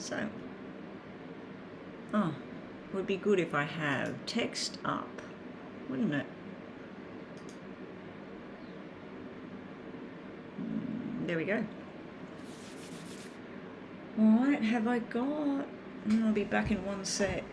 So, oh, would be good if I have text up, wouldn't it? There we go. Alright, have I got... I'll be back in one sec.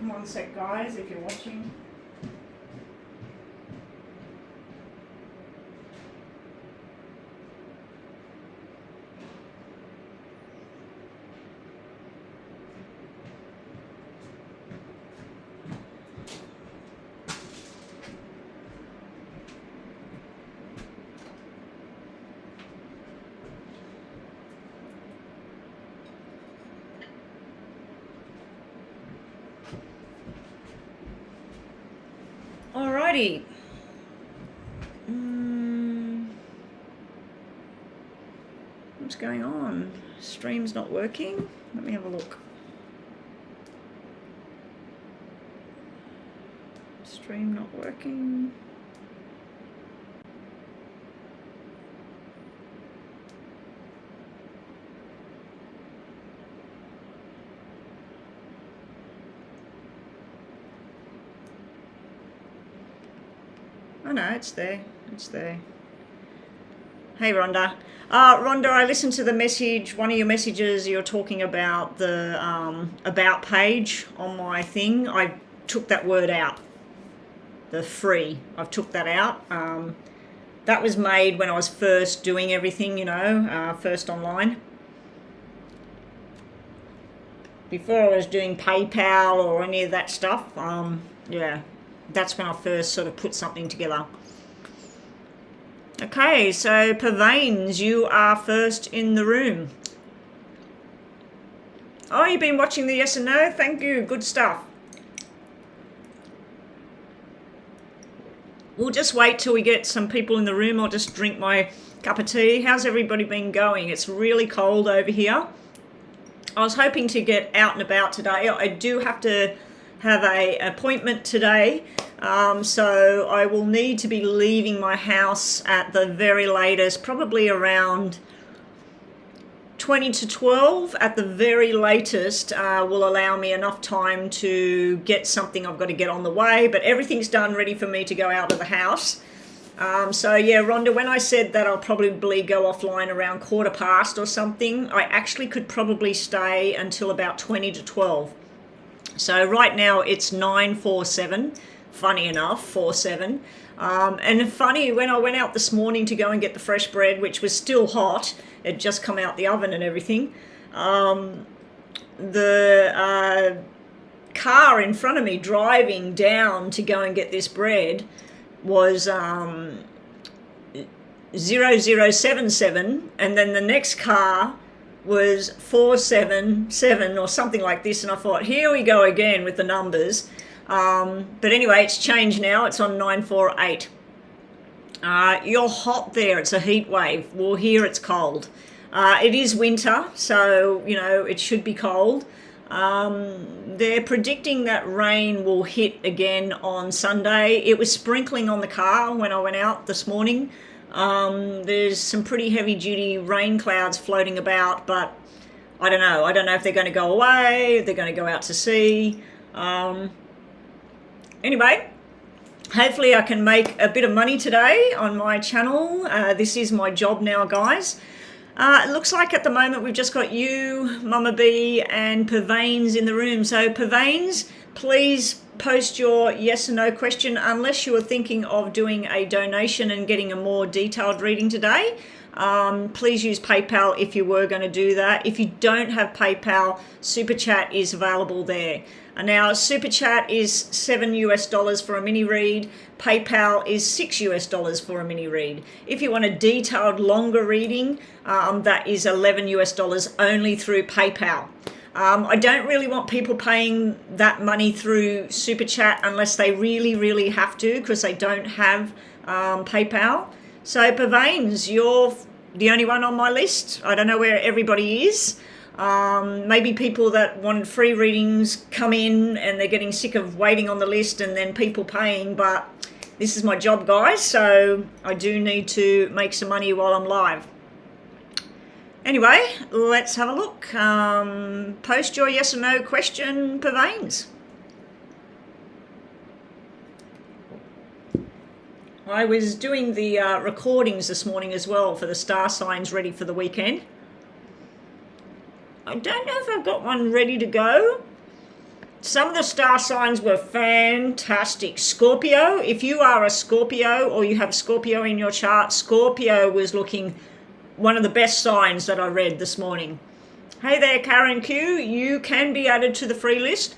One sec, guys, if you're watching. Alrighty. What's going on? Stream's not working. Let me have a look. Stream not working. Oh no, it's there. It's there. Hey, Rhonda. Rhonda, I listened to the message, one of your messages, you're talking about the about page on my thing. I took that word out. The free. I've took that out. That was made when I was first doing everything, you know, first online. Before I was doing PayPal or any of that stuff, yeah. That's when I first sort of put something together. Okay, so Pavanes, you are first in the room. Oh, you've been watching the yes and no? Thank you, good stuff. We'll just wait till we get some people in the room. I'll just drink my cup of tea. How's everybody been going? It's really cold over here. I was hoping to get out and about today. I do have to have an appointment today, so I will need to be leaving my house at the very latest, probably around 20 to 12 at the very latest. Will allow me enough time to get something I've got to get on the way, but everything's done, ready for me to go out of the house. So yeah, Rhonda, when I said that I'll probably go offline around 1:15 or something, I actually could probably stay until about 20 to 12. So right now it's 9:47, funny enough, 47. And funny, when I went out this morning to go and get the fresh bread, which was still hot, it just come out the oven and everything, the car in front of me driving down to go and get this bread was 0077, and then the next car was 477 or something like this, and I thought, here we go again with the numbers. But anyway, it's changed now. It's on 948. You're hot there. It's a heat wave. Well, here it's cold. It is winter, so, you know, it should be cold. They're predicting that rain will hit again on Sunday. It was sprinkling on the car when I went out this morning. There's some pretty heavy duty rain clouds floating about, but I don't know. I don't know if they're going to go away, if they're going to go out to sea. Anyway, hopefully I can make a bit of money today on my channel. This is my job now, guys. It looks like at the moment we've just got you, Mama B, and Pavanes in the room. So Pavanes, please post your yes or no question, unless you are thinking of doing a donation and getting a more detailed reading today. please use PayPal if you were going to do that. If you don't have PayPal, Super Chat is available there. And now Super Chat is $7 for a mini read. PayPal is $6 for a mini read. If you want a detailed longer reading, that is $11 only through PayPal. I don't really want people paying that money through Super Chat unless they really, really have to, because they don't have PayPal. So Pavains, you're the only one on my list. I don't know where everybody is. Maybe people that wanted free readings come in and they're getting sick of waiting on the list and then people paying, but this is my job, guys, so I do need to make some money while I'm live. Anyway, let's have a look. Post your yes or no question, Pavains. I was doing the recordings this morning as well for the star signs ready for the weekend. I don't know if I've got one ready to go. Some of the star signs were fantastic. Scorpio, if you are a Scorpio or you have Scorpio in your chart, Scorpio was looking one of the best signs that I read this morning. Hey there, Karen Q. You can be added to the free list.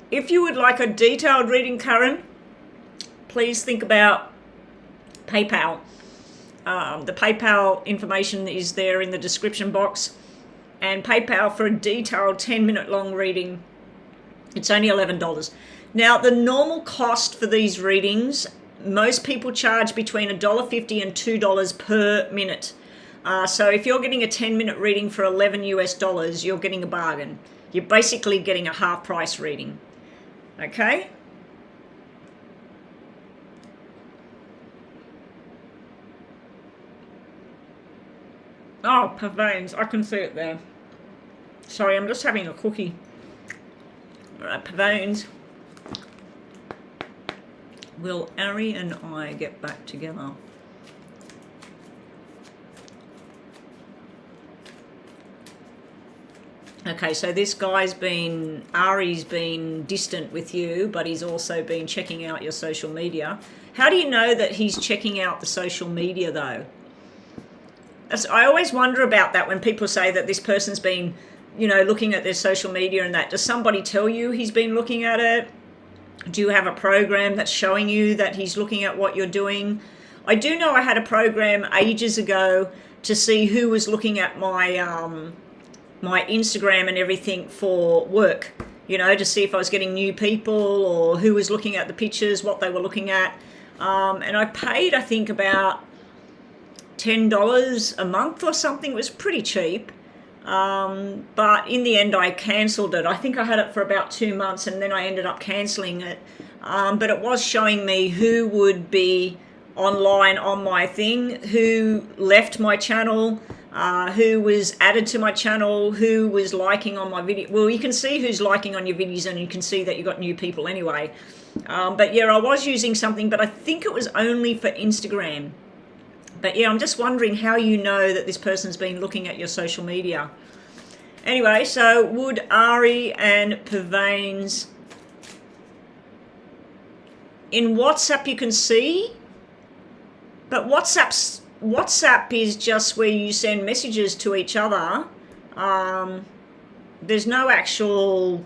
If you would like a detailed reading, Karen, please think about PayPal. The PayPal information is there in the description box. And PayPal for a detailed 10-minute long reading, it's only $11. Now, the normal cost for these readings, most people charge between $1.50 and $2 per minute. So if you're getting a 10-minute reading for $11, you're getting a bargain. You're basically getting a half price reading. Okay? Oh, Pavains, I can see it there. Sorry, I'm just having a cookie. All right, Pavains. Will Ari and I get back together? Okay, so this guy's Ari's been distant with you, but he's also been checking out your social media. How do you know that he's checking out the social media, though? I always wonder about that when people say that this person's been, looking at their social media and that. Does somebody tell you he's been looking at it? Do you have a program that's showing you that he's looking at what you're doing? I do know I had a program ages ago to see who was looking at my my Instagram and everything for work, to see if I was getting new people or who was looking at the pictures, what they were looking at. And I paid, I think, about $10 a month or something. It was pretty cheap. But in the end, I cancelled it. I think I had it for about 2 months and then I ended up cancelling it. But it was showing me who would be online on my thing, who left my channel, who was added to my channel, who was liking on my video. Well, you can see who's liking on your videos and you can see that you got new people anyway. But yeah, I was using something, but I think it was only for Instagram. But yeah, I'm just wondering how you know that this person's been looking at your social media. Anyway, so would Ari and Pavains... In WhatsApp you can see, but WhatsApp is just where you send messages to each other. There's no actual...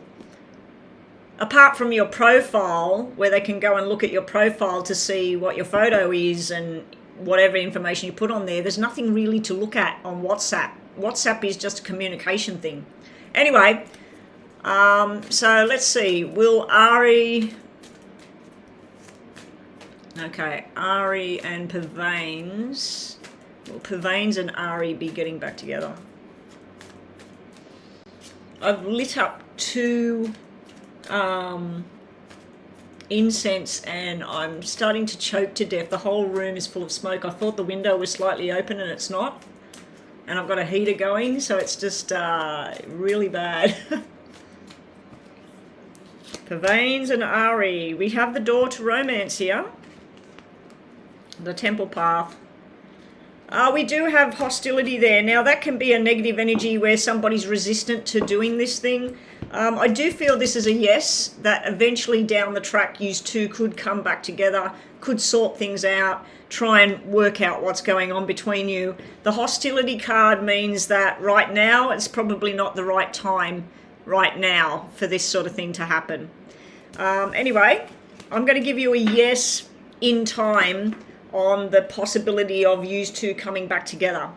Apart from your profile, where they can go and look at your profile to see what your photo is and whatever information you put on there, there's nothing really to look at on WhatsApp. WhatsApp is just a communication thing. Anyway, so let's see. Will Ari... Okay, Ari and Pavains. Will Pavains and Ari be getting back together? I've lit up 2 incense and I'm starting to choke to death. The whole room is full of smoke. I thought the window was slightly open and it's not. And I've got a heater going, so it's just really bad. Pavains and Ari. We have the door to romance here. The temple path. We do have hostility there. Now, that can be a negative energy where somebody's resistant to doing this thing. I do feel this is a yes, that eventually down the track you two could come back together, could sort things out, try and work out what's going on between you. The hostility card means that right now it's probably not the right time right now for this sort of thing to happen. Anyway, I'm going to give you a yes in time on the possibility of you two coming back together.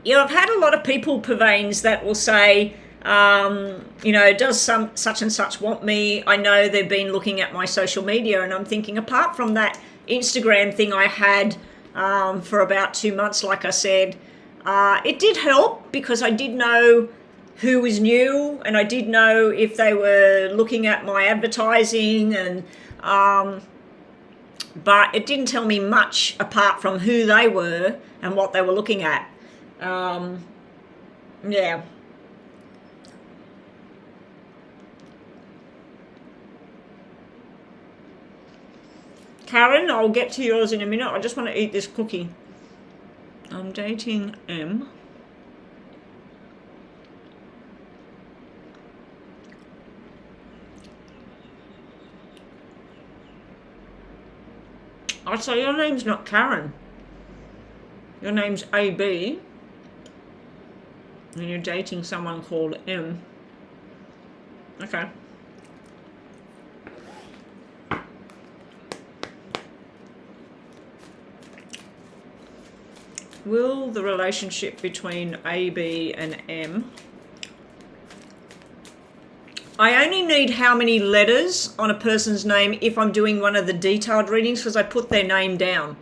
You know, I've had a lot of people, Purvains, that will say, you know, does such and such want me? I know they've been looking at my social media, and I'm thinking, apart from that Instagram thing I had for about 2 months, like I said, it did help because I did know who was new, and I did know if they were looking at my advertising, and but it didn't tell me much apart from who they were and what they were looking at. Yeah. Karen, I'll get to yours in a minute. I just want to eat this cookie. I'm dating M. I'd say your name's not Karen. Your name's AB. And you're dating someone called M. Okay. Will the relationship between AB and M... I only need how many letters on a person's name if I'm doing one of the detailed readings, because I put their name down.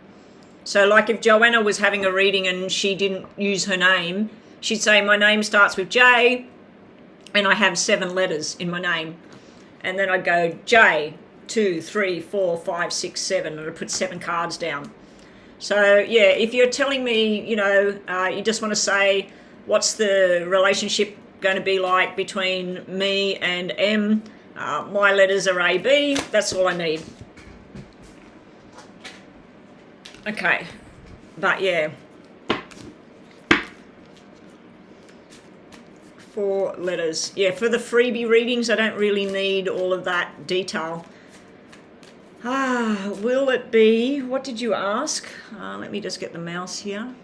So like if Joanna was having a reading and she didn't use her name, she'd say my name starts with J and I have 7 letters in my name. And then I'd go J, 2, 3, 4, 5, 6, 7, and I'd put 7 cards down. So yeah, if you're telling me, you know, you just want to say, what's the relationship going to be like between me and M? My letters are AB, that's all I need. Okay, but yeah. 4 letters. Yeah, for the freebie readings, I don't really need all of that detail. Will it be, what did you ask? Let me just get the mouse here.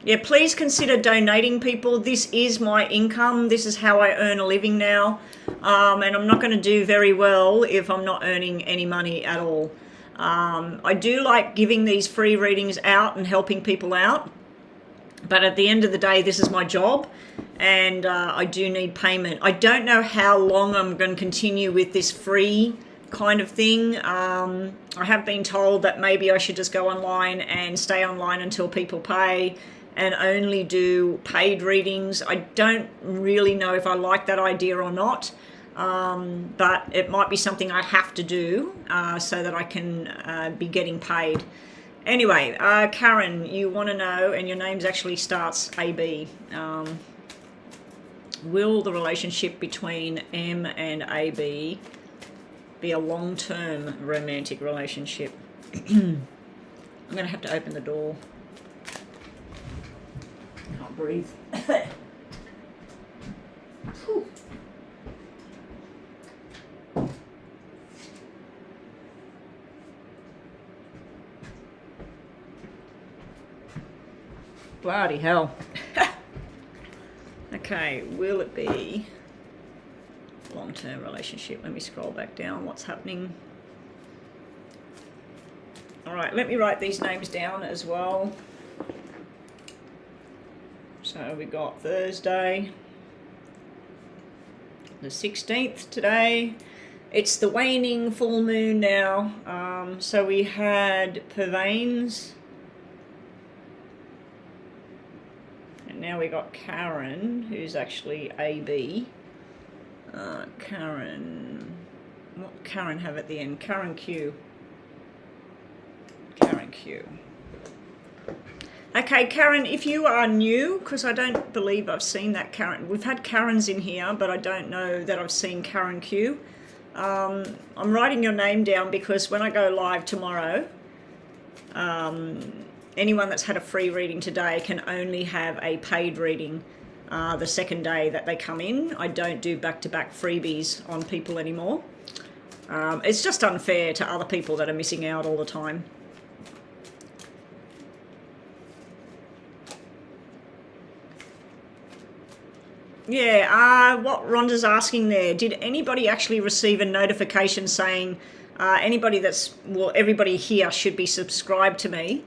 Yeah, please consider donating, people. This is my income. This is how I earn a living now. And I'm not going to do very well if I'm not earning any money at all. I do like giving these free readings out and helping people out. But at the end of the day, this is my job, and I do need payment. I don't know how long I'm going to continue with this free kind of thing. I have been told that maybe I should just go online and stay online until people pay and only do paid readings. I don't really know if I like that idea or not, but it might be something I have to do so that I can be getting paid. Anyway, Karen, you want to know, and your name actually starts AB. Will the relationship between M and AB be a long-term romantic relationship? I'm going to have to open the door. I can't breathe. Bloody hell. Okay, will it be long-term relationship? Let me scroll back down. What's happening? All right, let me write these names down as well. So we got Thursday, the 16th today. It's the waning full moon now. So we had Purvains. Now we got Karen, who's actually AB. Karen, what Karen have at the end? Karen Q. Karen Q. Okay, Karen, if you are new, because I don't believe I've seen that Karen. We've had Karens in here, but I don't know that I've seen Karen Q. I'm writing your name down because when I go live tomorrow, anyone that's had a free reading today can only have a paid reading the second day that they come in. I don't do back-to-back freebies on people anymore. It's just unfair to other people that are missing out all the time. Yeah, what Rhonda's asking there, did anybody actually receive a notification saying everybody here should be subscribed to me?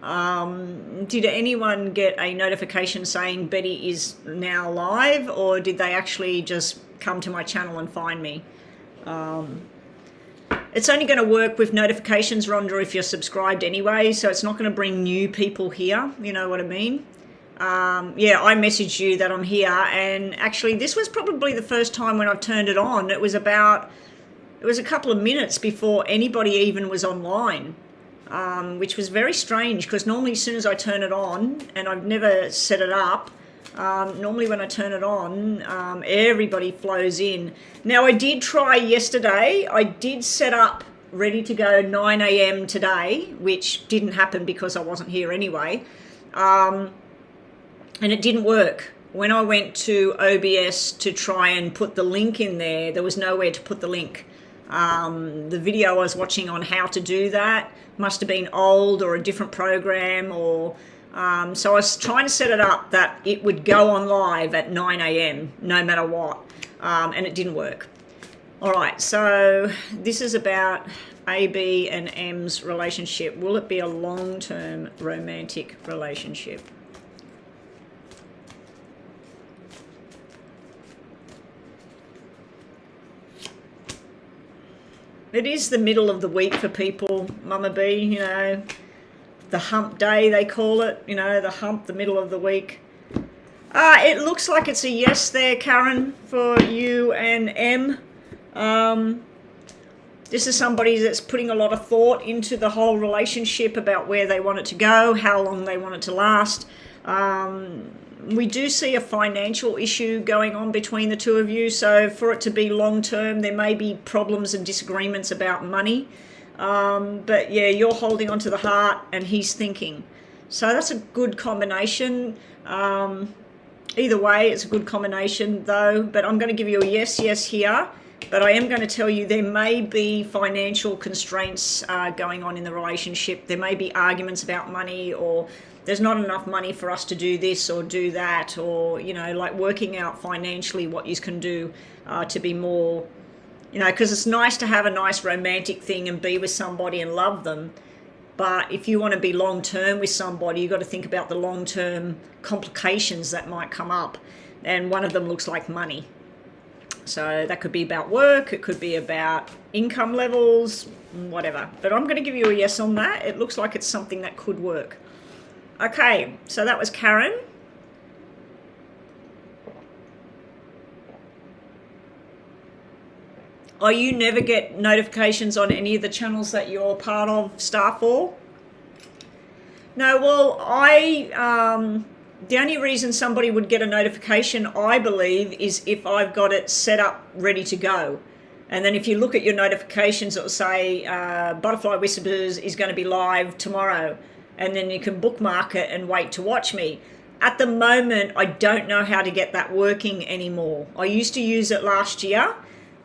Did anyone get a notification saying Betty is now live, or did they actually just come to my channel and find me? It's only going to work with notifications, Rhonda, if you're subscribed anyway, so it's not going to bring new people here, you know what I mean? Yeah, I messaged you that I'm here, and actually this was probably the first time when I've turned it on. It was a couple of minutes before anybody even was online, which was very strange, because normally as soon as I turn it on, and I've never set it up, normally when I turn it on, everybody flows in. Now I did try yesterday, I did set up ready to go 9 a.m. today, which didn't happen because I wasn't here anyway. And it didn't work. When I went to OBS to try and put the link in there was nowhere to put the link. The video I was watching on how to do that must have been old or a different program, or so I was trying to set it up that it would go on live at 9 a.m. no matter what, and it didn't work. All right, so this is about AB and M's relationship. Will it be a long-term romantic relationship? It is the middle of the week for people, Mama B, you know, the hump day they call it, you know, the hump, the middle of the week. It looks like it's a yes there, Karen, for you and M. This is somebody that's putting a lot of thought into the whole relationship about where they want it to go, how long they want it to last. We do see a financial issue going on between the two of you, so for it to be long term there may be problems and disagreements about money, but yeah, you're holding on to the heart and he's thinking, so that's a good combination. Either way it's a good combination though, but I'm going to give you a yes here, but I am going to tell you there may be financial constraints going on in the relationship. There may be arguments about money, or there's not enough money for us to do this or do that, or, you know, like working out financially what you can do to be more, you know, because it's nice to have a nice romantic thing and be with somebody and love them. But if you want to be long term with somebody, you've got to think about the long term complications that might come up. And one of them looks like money. So that could be about work, it could be about income levels, whatever. But I'm going to give you a yes on that. It looks like it's something that could work. Okay, so that was Karen. Oh, you never get notifications on any of the channels that you're part of, Star for? No, well, the only reason somebody would get a notification, I believe, is if I've got it set up ready to go. And then if you look at your notifications, it will say Butterfly Whispers is going to be live tomorrow. And then you can bookmark it and wait to watch me. At the moment, I don't know how to get that working anymore. I used to use it last year,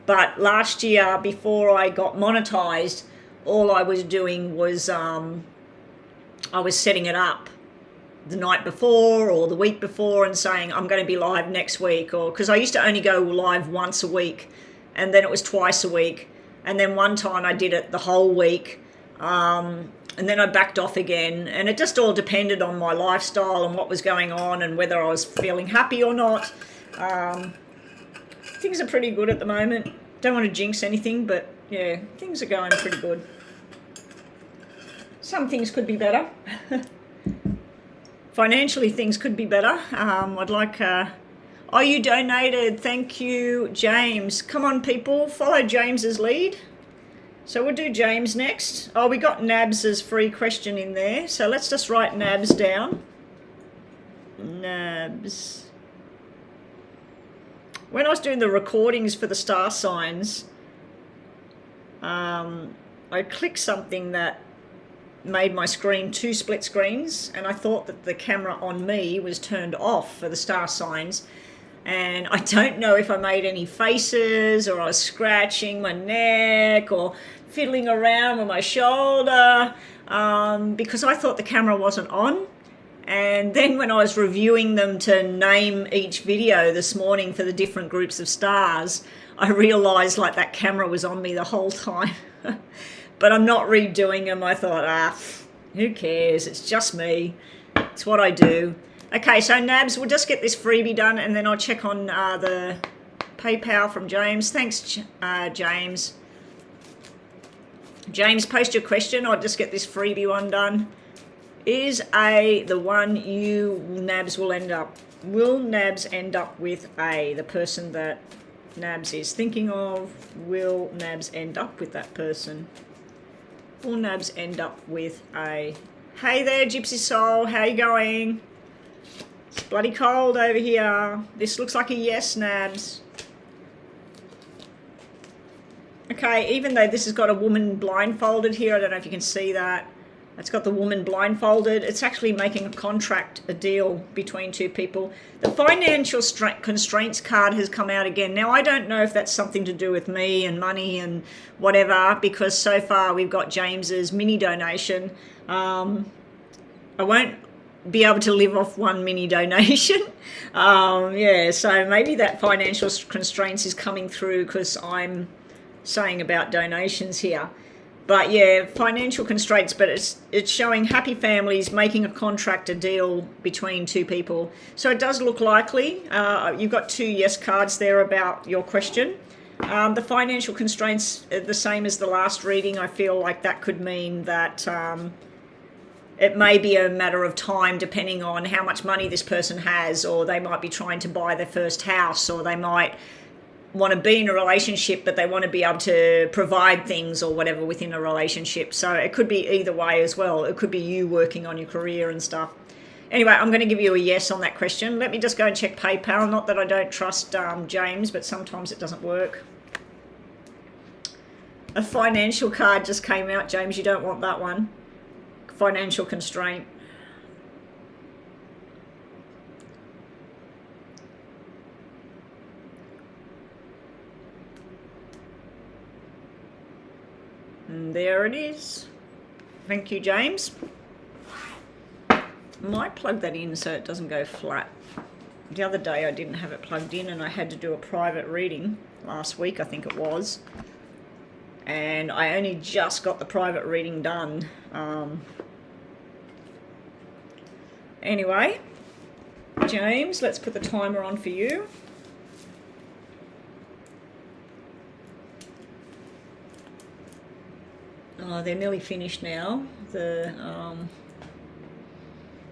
but last year, before I got monetized, all I was doing was I was setting it up the night before or the week before and saying I'm going to be live next week, or because I used to only go live once a week, and then it was twice a week, and then one time I did it the whole week. And then I backed off again, and it just all depended on my lifestyle and what was going on and whether I was feeling happy or not. Things are pretty good at the moment. Don't want to jinx anything, but yeah, things are going pretty good. Some things could be better. Financially, things could be better. I'd like... Oh, you donated. Thank you, James. Come on, people. Follow James's lead. So we'll do James next. Oh, we got Nabs's free question in there. So let's just write Nabs down. Nabs. When I was doing the recordings for the star signs, I clicked something that made my screen 2 split screens, and I thought that the camera on me was turned off for the star signs, and I don't know if I made any faces or I was scratching my neck or fiddling around with my shoulder, because I thought the camera wasn't on. And then when I was reviewing them to name each video this morning for the different groups of stars, I realized like that camera was on me the whole time. But I'm not redoing them. I thought, who cares? It's just me. It's what I do. Okay, so Nabs, we'll just get this freebie done and then I'll check on the PayPal from James. Thanks, James. James, post your question. I'll just get this freebie one done. Is A the one you, Nabs, will end up? Will Nabs end up with A, the person that Nabs is thinking of? Will Nabs end up with that person? Will Nabs end up with A? Hey there, Gypsy Soul, how you going? It's bloody cold over here. This looks like a yes, Nabs. Okay, even though this has got a woman blindfolded here, I don't know if you can see that. It's got the woman blindfolded. It's actually making a contract, a deal between two people. The financial constraints card has come out again. Now, I don't know if that's something to do with me and money and whatever, because so far we've got James's mini donation. I won't be able to live off one mini donation. Yeah, so maybe that financial constraints is coming through because I'm saying about donations here. But yeah, financial constraints, but it's showing happy families making a contract, a deal between two people. So it does look likely. You've got 2 yes cards there about your question. The financial constraints are the same as the last reading. I feel like that could mean that it may be a matter of time depending on how much money this person has, or they might be trying to buy their first house, or they might want to be in a relationship but they want to be able to provide things or whatever within a relationship. So it could be either way as well. It could be you working on your career and stuff. Anyway, I'm going to give you a yes on that question. Let me just go and check PayPal. Not that I don't trust James, but sometimes it doesn't work. A financial card just came out, James. You don't want that one. Financial constraint. And there it is. Thank you, James. Might plug that in so it doesn't go flat. The other day I didn't have it plugged in and I had to do a private reading last week, I think it was. And I only just got the private reading done. Anyway, James, let's put the timer on for you. Oh, they're nearly finished now.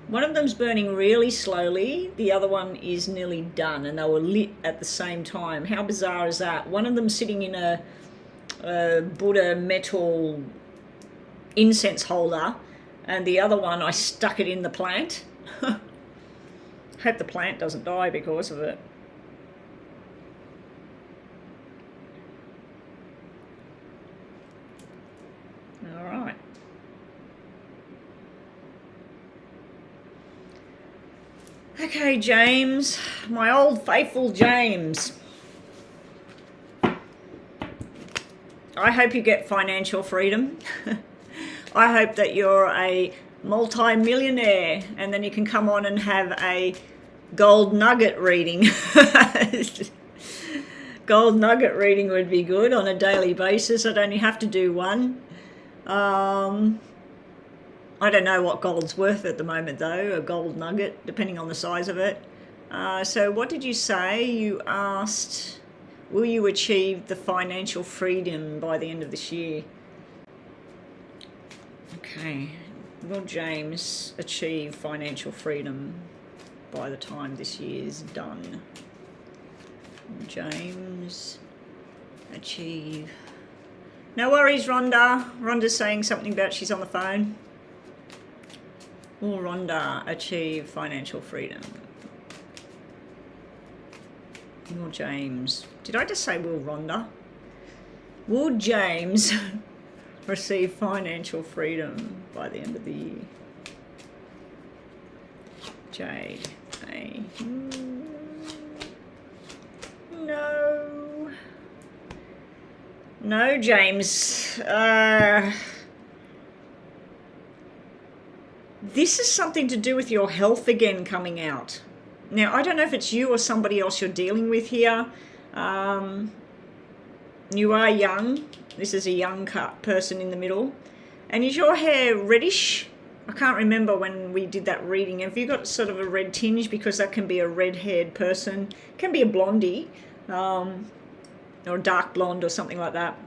One of them's burning really slowly. The other one is nearly done, and they were lit at the same time. How bizarre is that? One of them sitting in a Buddha metal incense holder, and the other one I stuck it in the plant. Hope the plant doesn't die because of it. All right. Okay, James, my old faithful James. I hope you get financial freedom. I hope that you're a multi-millionaire and then you can come on and have a gold nugget reading. Gold nugget reading would be good on a daily basis. I'd only have to do one. I don't know what gold's worth at the moment though, a gold nugget, depending on the size of it. So what did you say? You asked, will you achieve the financial freedom by the end of this year? Okay, will James achieve financial freedom by the time this year's done? James achieve. No worries, Rhonda. Rhonda's saying something about she's on the phone. Will Rhonda achieve financial freedom? Will James. Did I just say will Rhonda? Will James receive financial freedom by the end of the year? Jade. A. No. No, James. This is something to do with your health again coming out. Now, I don't know if it's you or somebody else you're dealing with here. You are young. This is a young person in the middle. And is your hair reddish? I can't remember when we did that reading. Have you got sort of a red tinge? Because that can be a red-haired person. It can be a blondie. Or a dark blonde or something like that.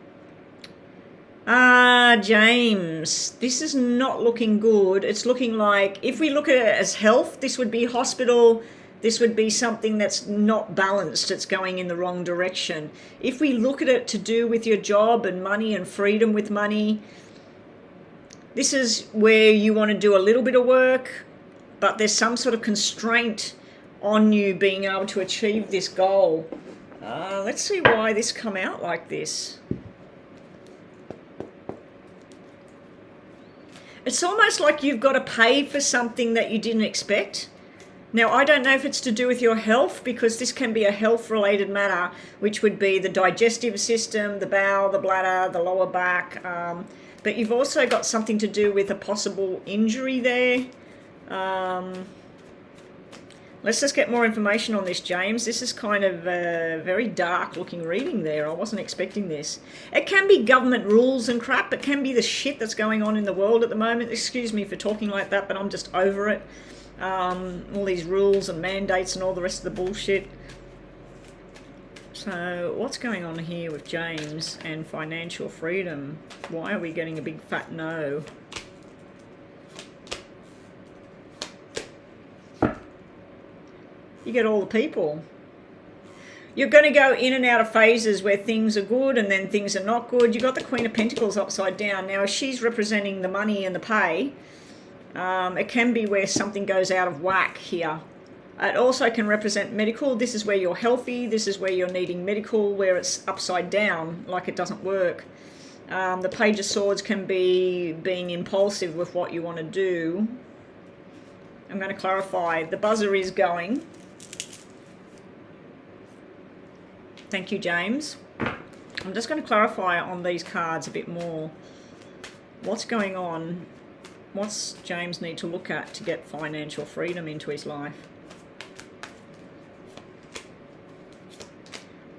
James, this is not looking good. It's looking like, if we look at it as health, this would be hospital. This would be something that's not balanced. It's going in the wrong direction. If we look at it to do with your job and money and freedom with money, this is where you want to do a little bit of work, but there's some sort of constraint on you being able to achieve this goal. Let's see why this come out like this. It's almost like you've got to pay for something that you didn't expect. Now, I don't know if it's to do with your health, because this can be a health-related matter, which would be the digestive system, the bowel, the bladder, the lower back. But you've also got something to do with a possible injury there. Let's just get more information on this, James. This is kind of a very dark-looking reading there. I wasn't expecting this. It can be government rules and crap. It can be the shit that's going on in the world at the moment. Excuse me for talking like that, but I'm just over it. All these rules and mandates and all the rest of the bullshit. So what's going on here with James and financial freedom? Why are we getting a big fat no? You get all the people. You're going to go in and out of phases where things are good and then things are not good. You've got the Queen of Pentacles upside down. Now, she's representing the money and the pay. It can be where something goes out of whack here. It also can represent medical. This is where you're healthy. This is where you're needing medical, where it's upside down, like it doesn't work. The Page of Swords can be being impulsive with what you want to do. I'm going to clarify. The buzzer is going. Thank you, James. I'm just going to clarify on these cards a bit more. What's going on? What's James need to look at to get financial freedom into his life?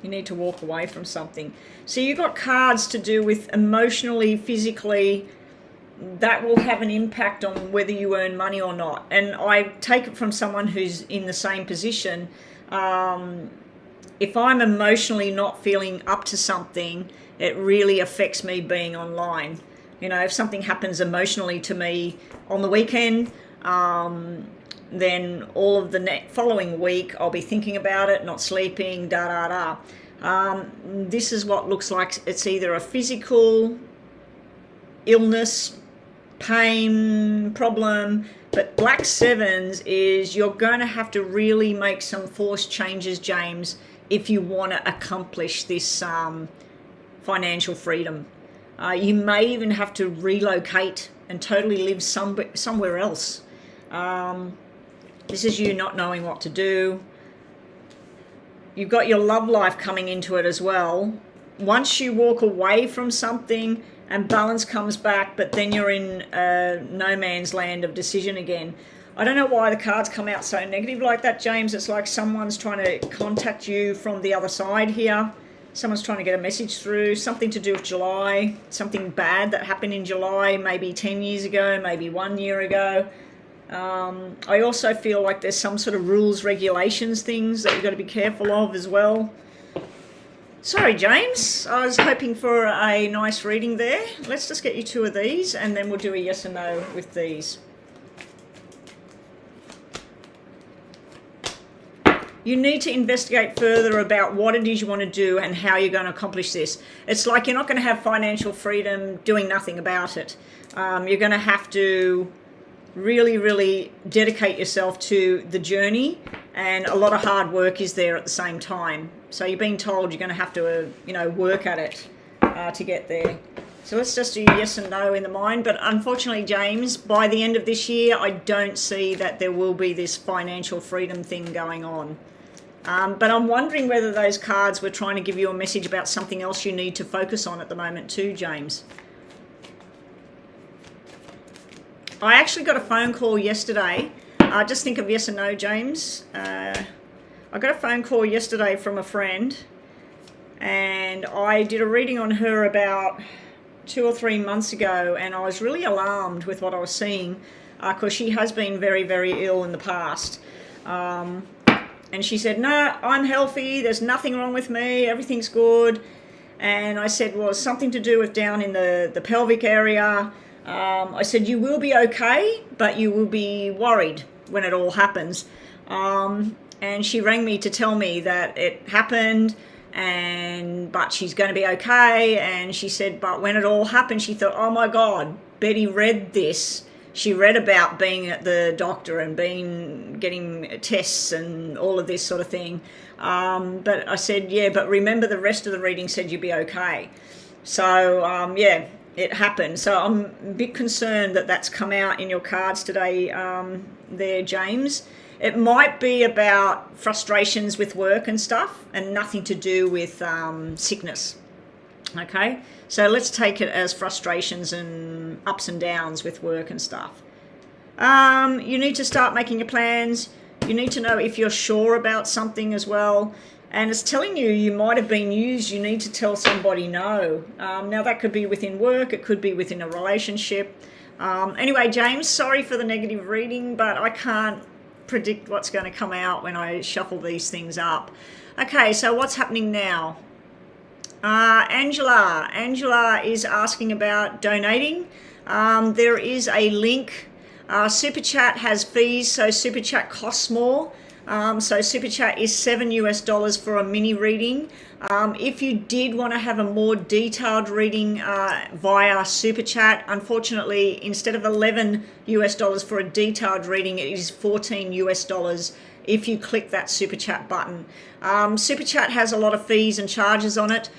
You need to walk away from something. So you've got cards to do with emotionally, physically. That will have an impact on whether you earn money or not. And I take it from someone who's in the same position. If I'm emotionally not feeling up to something, it really affects me being online. You know, if something happens emotionally to me on the weekend, then all of the following week I'll be thinking about it, not sleeping, This is what looks like it's either a physical illness, pain, problem, but Black Sevens is you're going to have to really make some forced changes, James, if you want to accomplish this financial freedom. You may even have to relocate and totally live somewhere else. This is you not knowing what to do. You've got your love life coming into it as well. Once you walk away from something and balance comes back, but then you're in no man's land of decision again. I don't know why the cards come out so negative like that, James. It's like someone's trying to contact you from the other side here. Someone's trying to get a message through, something to do with July, something bad that happened in July, maybe 10 years ago, maybe 1 year ago. I also feel like there's some sort of rules, regulations, things that you've got to be careful of as well. Sorry, James. I was hoping for a nice reading there. Let's just get you two of these, and then we'll do a yes or no with these. You need to investigate further about what it is you want to do and how you're going to accomplish this. It's like you're not going to have financial freedom doing nothing about it. You're going to have to really, really dedicate yourself to the journey, and a lot of hard work is there at the same time. So you're being told you're going to have to, work at it. to get there. So let's just do yes and no in the mind. But unfortunately, James, by the end of this year, I don't see that there will be this financial freedom thing going on. But I'm wondering whether those cards were trying to give you a message about something else you need to focus on at the moment too, James. I actually got a phone call yesterday. Just think of yes and no, James. I got a phone call yesterday from a friend, and I did a reading on her about 2 or 3 months ago, and I was really alarmed with what I was seeing because she has been very, very ill in the past. And she said, no, I'm healthy, there's nothing wrong with me, everything's good. And I said, well, it's something to do with down in the pelvic area. I said, you will be okay, but you will be worried when it all happens. And she rang me to tell me that it happened, but she's going to be okay. And she said, but when it all happened, she thought, oh my God, Betty read this. She read about being at the doctor and getting tests and all of this sort of thing. But I said, yeah, but remember the rest of the reading said you'd be okay. So, yeah, it happened. So I'm a bit concerned that that's come out in your cards today there, James. It might be about frustrations with work and stuff and nothing to do with sickness. Okay, so let's take it as frustrations and ups and downs with work and stuff. You need to start making your plans. You need to know if you're sure about something as well. And it's telling you might have been used. You need to tell somebody no. Now that could be within work. It could be within a relationship. Anyway, James, sorry for the negative reading, but I can't predict what's going to come out when I shuffle these things up. Okay, so what's happening now? Angela is asking about donating. There is a link. Super Chat has fees, so Super Chat costs more. So Super Chat is $7 for a mini reading. If you did want to have a more detailed reading via Super Chat, unfortunately, instead of $11 for a detailed reading, it is $14 if you click that Super Chat button. Super Chat has a lot of fees and charges on it,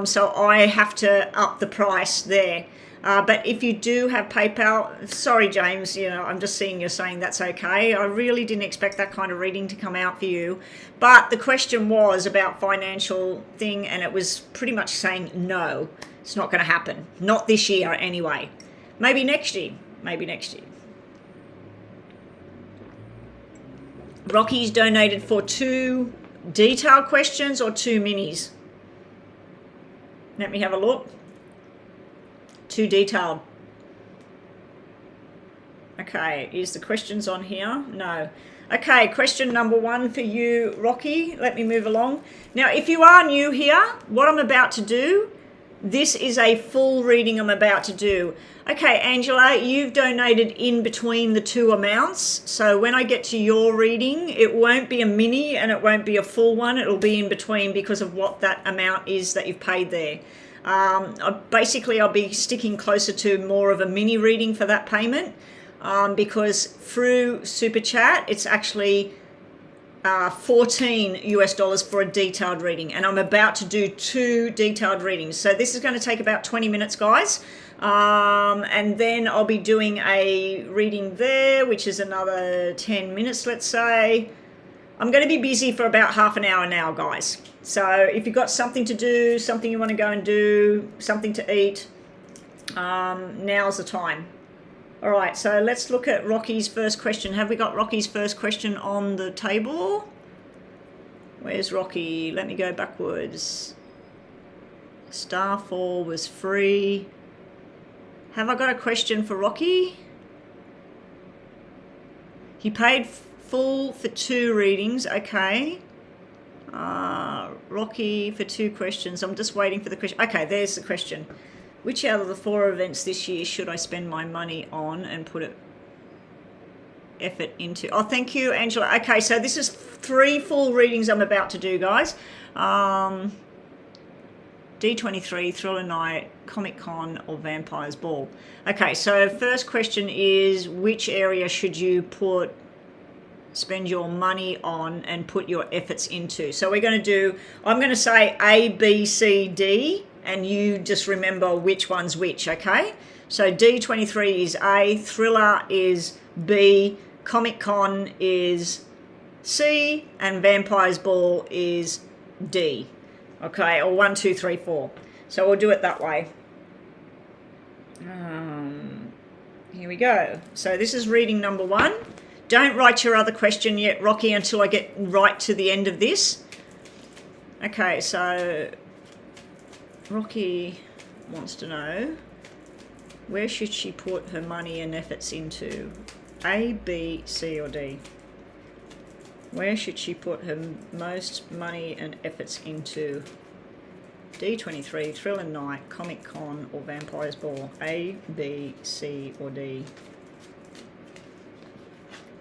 so I have to up the price there. But if you do have PayPal, sorry, James, I'm just seeing you're saying that's okay. I really didn't expect that kind of reading to come out for you. But the question was about financial thing, and it was pretty much saying no, it's not going to happen. Not this year anyway. Maybe next year. Maybe next year. Rocky's donated for 2 detailed questions or 2 minis. Let me have a look. 2 detailed. Okay, is the questions on here? No. Okay, question number 1 for you, Rocky. Let me move along. Now, if you are new here, what I'm about to do, this is a full reading I'm about to do. Okay, Angela, you've donated in between the 2 amounts. So when I get to your reading, it won't be a mini and it won't be a full one. It'll be in between because of what that amount is that you've paid there. Basically, I'll be sticking closer to more of a mini reading for that payment because through Super Chat, it's actually $14 for a detailed reading, and I'm about to do 2 detailed readings. So this is going to take about 20 minutes, guys. And then I'll be doing a reading there, which is another 10 minutes, let's say. I'm going to be busy for about half an hour now, guys. So if you've got something to do, something you want to go and do, something to eat, now's the time. All right, so let's look at Rocky's first question. Have we got Rocky's first question on the table? Where's Rocky? Let me go backwards. Starfall was free. Have I got a question for Rocky? He paid full for 2 readings. Okay. Rocky for 2 questions. I'm just waiting for the question. Okay, there's the question. Which out of the 4 events this year should I spend my money on and put effort into? Oh, thank you, Angela. Okay, so this is 3 full readings I'm about to do, guys. D23, Thriller Night, Comic Con, or Vampires Ball. Okay, so first question is, which area should you spend your money on and put your efforts into? So we're going to do, I'm going to say A, B, C, D, and you just remember which one's which, okay? So D23 is A, Thriller is B, Comic Con is C, and Vampire's Ball is D. Okay, or 1, 2, 3, 4. So we'll do it that way. Here we go. So this is reading number 1. Don't write your other question yet, Rocky, until I get right to the end of this. Okay, so Rocky wants to know, where should she put her money and efforts into? A, B, C, or D? Where should she put her most money and efforts into? D23, Thriller Night, Comic Con, or Vampire's Ball? A, B, C, or D?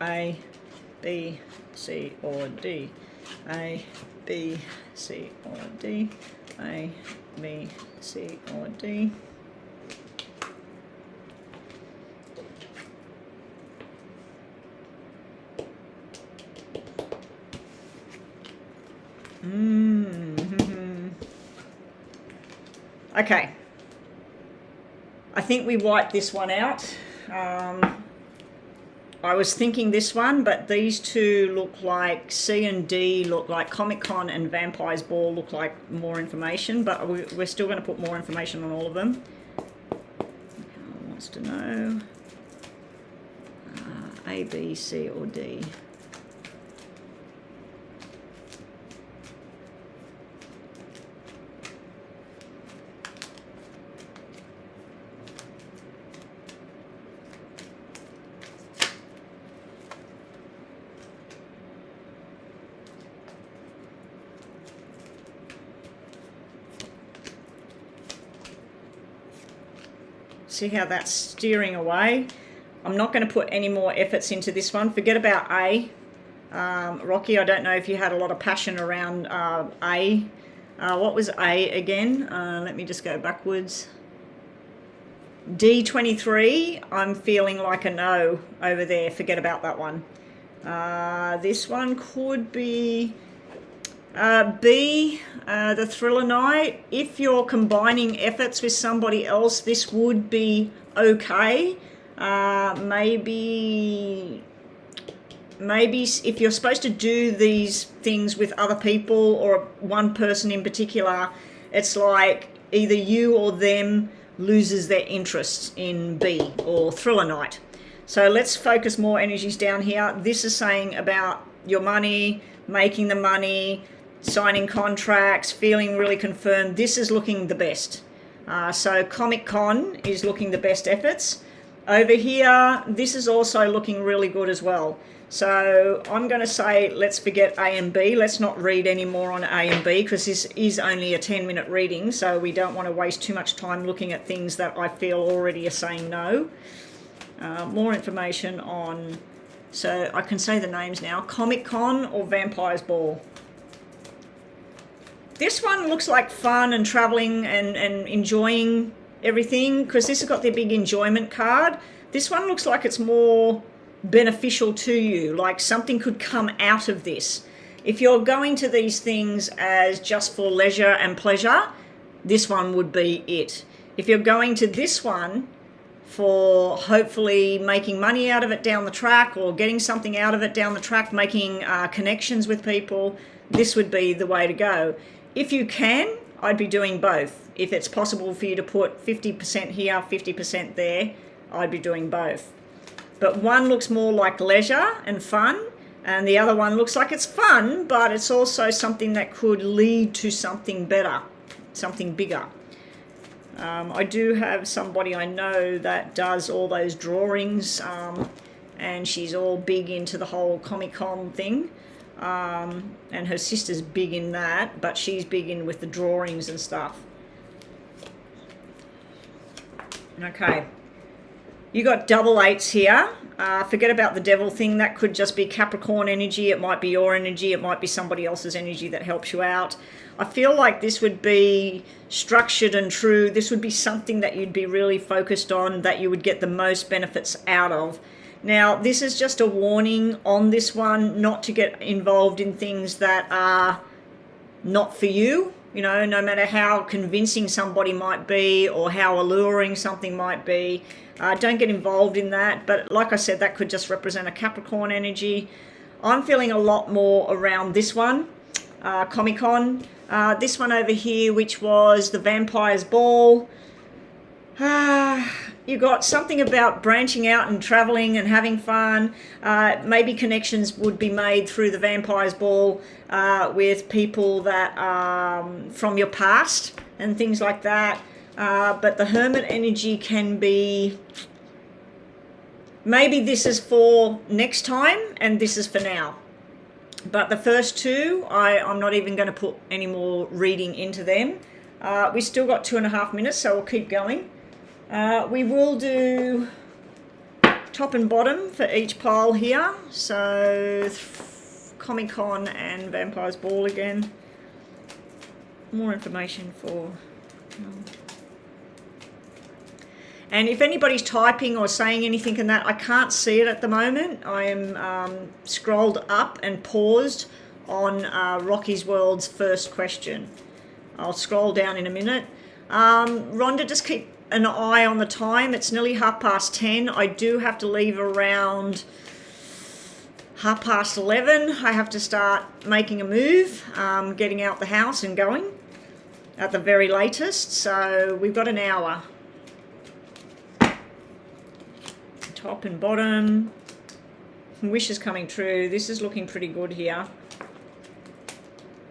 A, B, C, or D? A, B, C, or D? A, B, C, or D? Okay. I think we wiped this one out. I was thinking this one, but these two look like C and D look like Comic Con, and Vampire's Ball look like more information, but we're still going to put more information on all of them. Wants to know A, B, C, or D. See how that's steering away? I'm not going to put any more efforts into this one. Forget about A. Rocky, I don't know if you had a lot of passion around A. What was A again? Let me just go backwards. D23, I'm feeling like a no over there. Forget about that one. This one could be B, the Thriller Night. If you're combining efforts with somebody else, this would be okay. Maybe if you're supposed to do these things with other people or one person in particular, it's like either you or them loses their interest in B or Thriller Night. So let's focus more energies down here. This is saying about your money, making the money, signing contracts, feeling really confirmed. This is looking the best. So Comic Con is looking the best efforts. Over here, this is also looking really good as well. So I'm going to say let's forget A and B. Let's not read any more on A and B, because this is only a 10-minute reading, so we don't want to waste too much time looking at things that I feel already are saying no. More information on, so I can say the names now, Comic Con or Vampire's Ball. This one looks like fun and traveling and enjoying everything, because this has got the big enjoyment card. This one looks like it's more beneficial to you, like something could come out of this. If you're going to these things as just for leisure and pleasure, this one would be it. If you're going to this one for hopefully making money out of it down the track, or getting something out of it down the track, making connections with people, this would be the way to go. If you can, I'd be doing both. If it's possible for you to put 50% here, 50% there, I'd be doing both. But one looks more like leisure and fun, and the other one looks like it's fun, but it's also something that could lead to something better, something bigger. I do have somebody I know that does all those drawings, and she's all big into the whole Comic-Con thing. And her sister's big in that, but she's big in with the drawings and stuff. Okay, you got double eights here. Forget about the devil thing. That could just be Capricorn energy. It might be your energy. It might be somebody else's energy that helps you out. I feel like this would be structured and true. This would be something that you'd be really focused on, that you would get the most benefits out of. Now, this is just a warning on this one, not to get involved in things that are not for you. You know, no matter how convincing somebody might be or how alluring something might be, don't get involved in that. But like I said, that could just represent a Capricorn energy. I'm feeling a lot more around this one, Comic-Con. This one over here, which was the Vampire's Ball. You got something about branching out and traveling and having fun. Maybe connections would be made through the Vampire's Ball with people that from your past and things like that. But the Hermit energy can be, maybe this is for next time and this is for now. But the first two, I'm not even going to put any more reading into them. We still got 2.5 minutes, so we'll keep going. We will do top and bottom for each pile here. So Comic-Con and Vampire's Ball again. More information for... And if anybody's typing or saying anything in that, I can't see it at the moment. I am scrolled up and paused on Rocky's World's first question. I'll scroll down in a minute. Rhonda, just keep an eye on the time. It's nearly 10:30. I do have to leave around 11:30. I have to start making a move, getting out the house and going at the very latest. So we've got an hour. Top and bottom. Wishes coming true. This is looking pretty good here.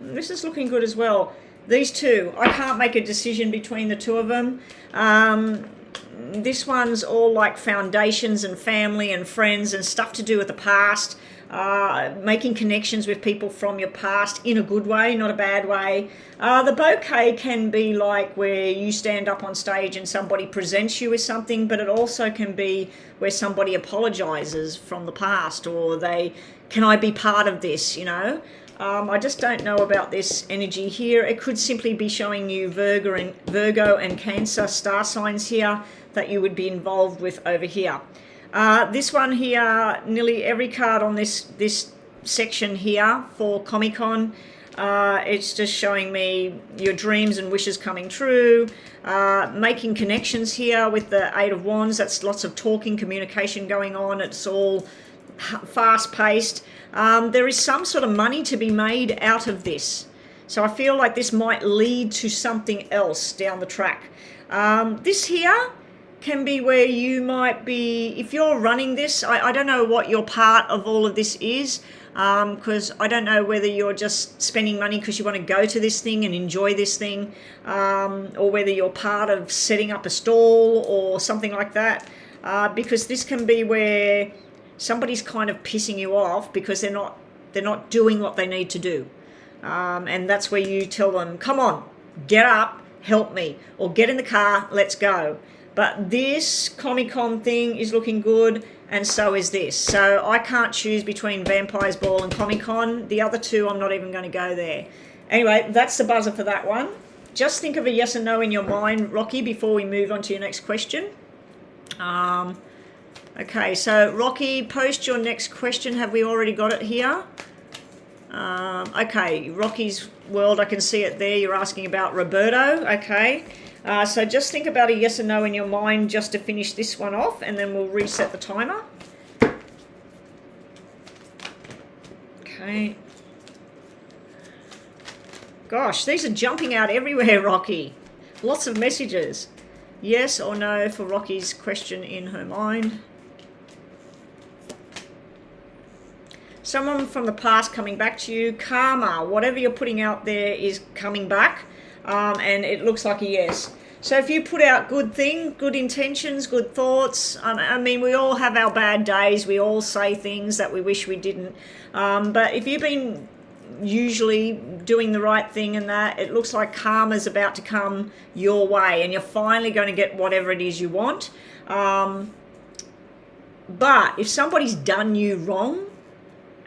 This is looking good as well. These two, I can't make a decision between the two of them. This one's all like foundations and family and friends and stuff to do with the past. Making connections with people from your past in a good way, not a bad way. The bouquet can be like where you stand up on stage and somebody presents you with something, but it also can be where somebody apologizes from the past, or can I be part of this, you know? I just don't know about this energy here. It could simply be showing you Virgo and Cancer star signs here that you would be involved with over here. This one here, nearly every card on this section here for Comic-Con, it's just showing me your dreams and wishes coming true, making connections here with the Eight of Wands. That's lots of talking, communication going on. It's all fast-paced. There is some sort of money to be made out of this. So I feel like this might lead to something else down the track. This here can be where you might be, if you're running this, I don't know what your part of all of this is, because I don't know whether you're just spending money because you want to go to this thing and enjoy this thing, or whether you're part of setting up a stall or something like that, because this can be where somebody's kind of pissing you off because they're not doing what they need to do, and that's where you tell them, come on, get up, help me, or get in the car, let's go. But this Comic-Con thing is looking good, and so is this. So I can't choose between Vampire's Ball and Comic-Con. The other two, I'm not even going to go there. Anyway, that's the buzzer for that one. Just think of a yes or no in your mind, Rocky, before we move on to your next question. Okay, so Rocky, post your next question. Have we already got it here? Okay, Rocky's World, I can see it there. You're asking about Roberto. Okay. So just think about a yes or no in your mind just to finish this one off, and then we'll reset the timer. Okay. Gosh, these are jumping out everywhere, Rocky. Lots of messages. Yes or no for Rocky's question in her mind. Someone from the past coming back to you. Karma, whatever you're putting out there is coming back. And it looks like a yes. So if you put out good intentions, good thoughts, I mean, we all have our bad days. We all say things that we wish we didn't. But if you've been usually doing the right thing and that, it looks like karma's about to come your way and you're finally going to get whatever it is you want. But if somebody's done you wrong,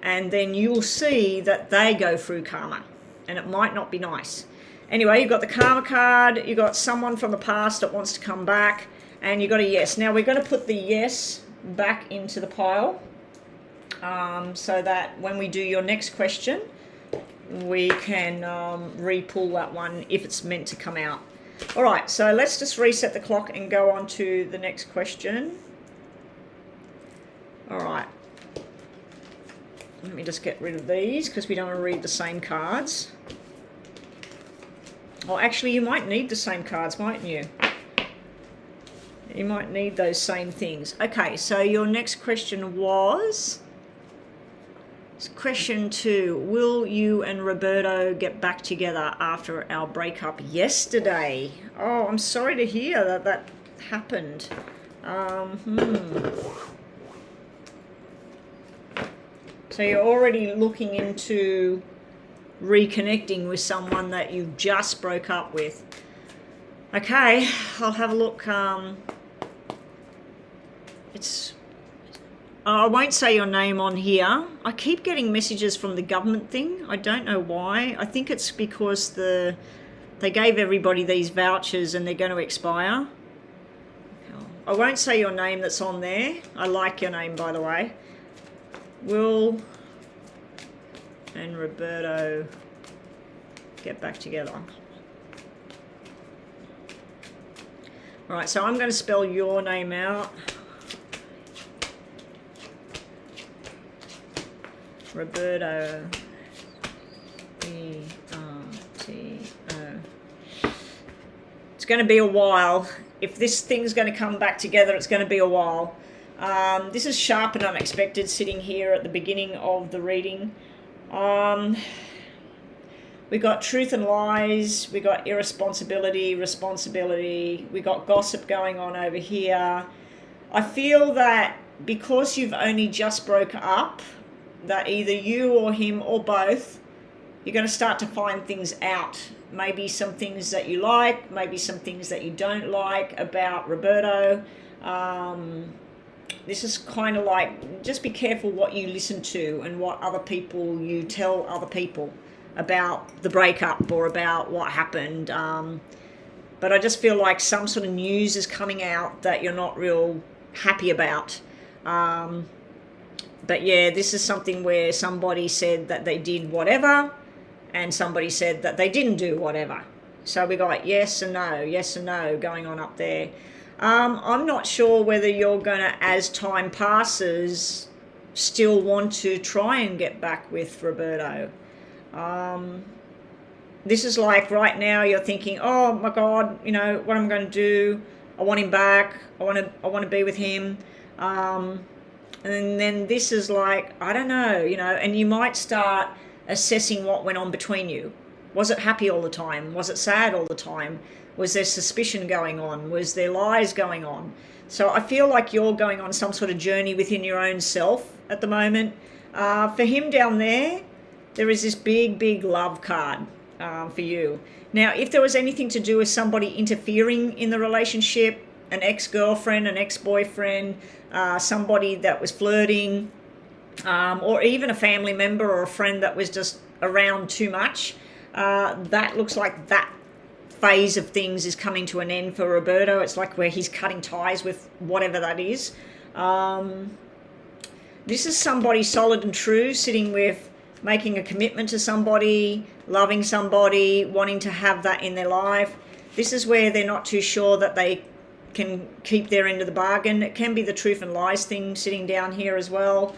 and then you'll see that they go through karma, and it might not be nice. Anyway, you've got the karma card, you've got someone from the past that wants to come back, and you've got a yes. Now we're going to put the yes back into the pile, so that when we do your next question, we can re-pull that one if it's meant to come out. All right, so let's just reset the clock and go on to the next question. All right. Let me just get rid of these because we don't want to read the same cards. Well, actually, you might need the same cards, mightn't you? You might need those same things. Okay, so your next question was... Question 2. Will you and Roberto get back together after our breakup yesterday? Oh, I'm sorry to hear that that happened. So you're already looking into reconnecting with someone that you just broke up with. Okay, I'll have a look. I won't say your name on here. I keep getting messages from the government thing. I don't know why. I think it's because they gave everybody these vouchers and they're going to expire. I won't say your name that's on there. I like your name, by the way. Will and Roberto get back together? All right, so I'm going to spell your name out. Roberto, E-R-T-O. It's going to be a while. If this thing's going to come back together, it's going to be a while. This is sharp and unexpected sitting here at the beginning of the reading. We got truth and lies, we got irresponsibility, responsibility, we got gossip going on over here. I feel that because you've only just broke up, that either you or him or both, you're going to start to find things out. Maybe some things that you like, maybe some things that you don't like about Roberto. This is kind of like, just be careful what you listen to and what other people, you tell other people about the breakup or about what happened. But I just feel like some sort of news is coming out that you're not real happy about. But yeah, this is something where somebody said that they did whatever and somebody said that they didn't do whatever. So we got yes and no going on up there. I'm not sure whether you're going to, as time passes, still want to try and get back with Roberto. This is like right now you're thinking, oh my God, you know, what am I going to do? I want him back. I want to be with him. And then this is like, I don't know, you know, and you might start assessing what went on between you. Was it happy all the time? Was it sad all the time? Was there suspicion going on? Was there lies going on? So I feel like you're going on some sort of journey within your own self at the moment. For him down there is this big love card for you. Now, if there was anything to do with somebody interfering in the relationship, an ex-girlfriend, an ex-boyfriend, somebody that was flirting, or even a family member or a friend that was just around too much, that looks like that phase of things is coming to an end for Roberto. It's like where he's cutting ties with whatever that is. This is somebody solid and true, sitting with making a commitment to somebody, loving somebody, wanting to have that in their life. This is where they're not too sure that they can keep their end of the bargain. It can be the truth and lies thing sitting down here as well.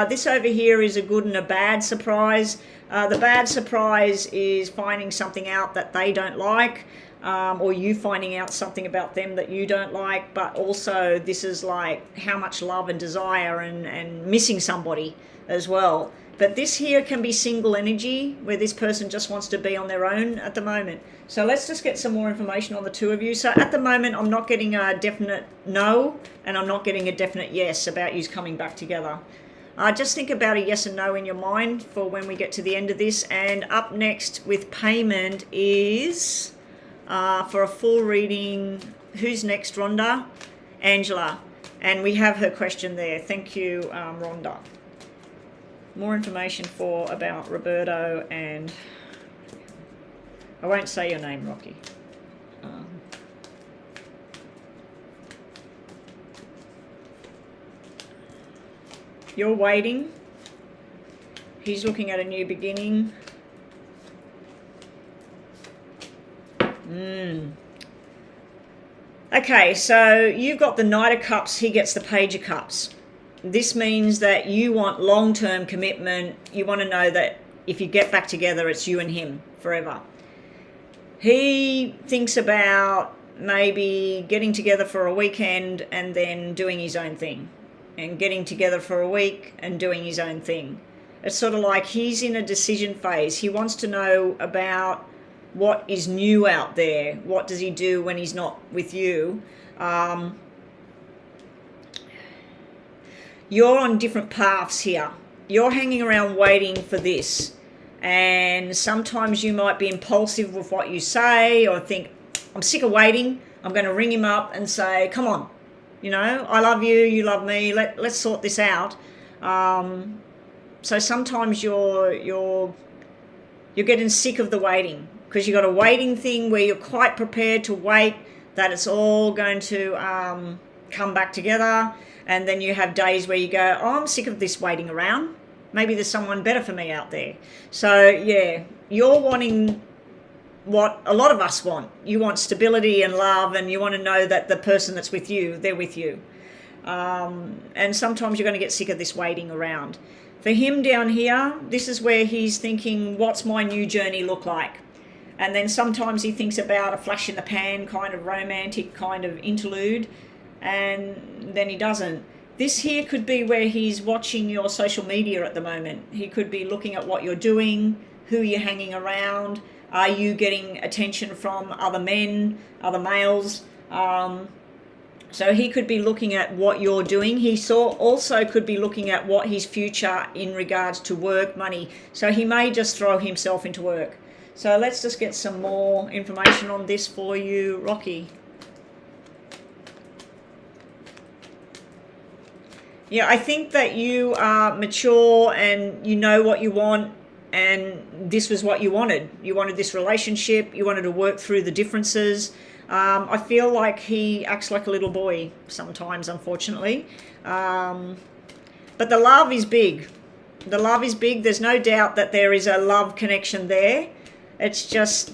This over here is a good and a bad surprise. The bad surprise is finding something out that they don't like, or you finding out something about them that you don't like, but also this is like how much love and desire and missing somebody as well. But this here can be single energy, where this person just wants to be on their own at the moment. So let's just get some more information on the two of you. So at the moment, I'm not getting a definite no, and I'm not getting a definite yes about you coming back together. Just think about a yes and no in your mind for when we get to the end of this. And up next with payment is, for a full reading, who's next, Rhonda? Angela. And we have her question there. Thank you, Rhonda. More information about Roberto, and I won't say your name, Rocky. You're waiting. He's looking at a new beginning. Okay, so you've got the Knight of Cups, he gets the Page of Cups. This means that you want long-term commitment. You want to know that if you get back together, it's you and him forever. He thinks about maybe getting together for a weekend and then doing his own thing, and getting together for a week and doing his own thing. It's sort of like he's in a decision phase. He wants to know about what is new out there. What does he do when he's not with you? You're on different paths here. You're hanging around waiting for this. And sometimes you might be impulsive with what you say, or think, I'm sick of waiting. I'm going to ring him up and say, come on, you know, I love you, you love me. Let's sort this out. So sometimes you're getting sick of the waiting, because you've got a waiting thing where you're quite prepared to wait that it's all going to come back together. And then you have days where you go, oh, I'm sick of this waiting around. Maybe there's someone better for me out there. So, yeah, you're wanting what a lot of us want. You want stability and love, and you want to know that the person that's with you, they're with you. And sometimes you're going to get sick of this waiting around. For him down here, this is where he's thinking, what's my new journey look like? And then sometimes he thinks about a flash in the pan kind of romantic kind of interlude, and then he doesn't. This here could be where he's watching your social media at the moment. He could be looking at what you're doing, who you're hanging around. Are you getting attention from other men, other males? So he could be looking at what you're doing. He also could be looking at what his future in regards to work, money. So he may just throw himself into work. So let's just get some more information on this for you, Rocky. Yeah, I think that you are mature and you know what you want, and this was what you wanted. You wanted this relationship. You wanted to work through the differences. I feel like he acts like a little boy sometimes, unfortunately. But the love is big. The love is big. There's no doubt that there is a love connection there. It's just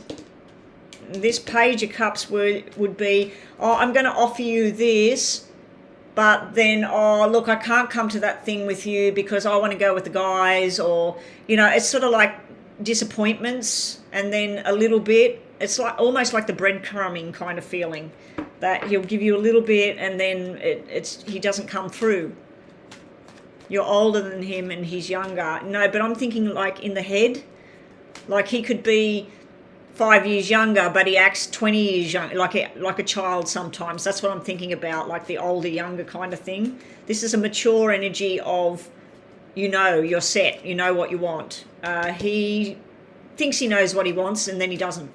this Page of Cups would be, oh, I'm going to offer you this, but then, oh, look, I can't come to that thing with you because I want to go with the guys, or, you know, it's sort of like disappointments, and then a little bit. It's like almost like the breadcrumbing kind of feeling, that he'll give you a little bit and then he doesn't come through. You're older than him and he's younger. No, but I'm thinking like in the head, like he could be 5 years younger, but he acts 20 years young, like a child sometimes. That's what I'm thinking about, like the older, younger kind of thing. This is a mature energy of, you know, you're set, you know what you want. He thinks he knows what he wants and then he doesn't.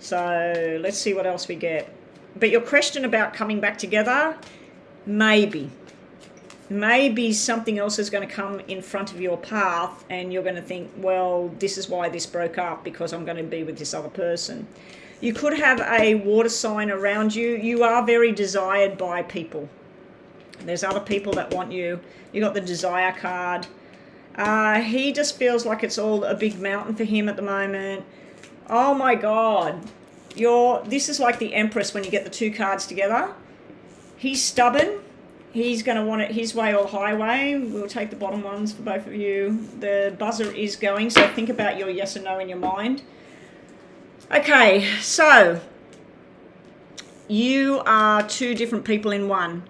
So let's see what else we get. But your question about coming back together, maybe something else is going to come in front of your path and you're going to think, well, this is why this broke up, because I'm going to be with this other person. You could have a water sign around you. You are very desired by people. There's other people that want you. You got the desire card. He just feels like it's all a big mountain for him at the moment. Oh my God. This is like the Empress when you get the two cards together. He's stubborn. He's going to want it his way or highway. We'll take the bottom ones for both of you. The buzzer is going, so think about your yes or no in your mind. Okay, so you are two different people in one.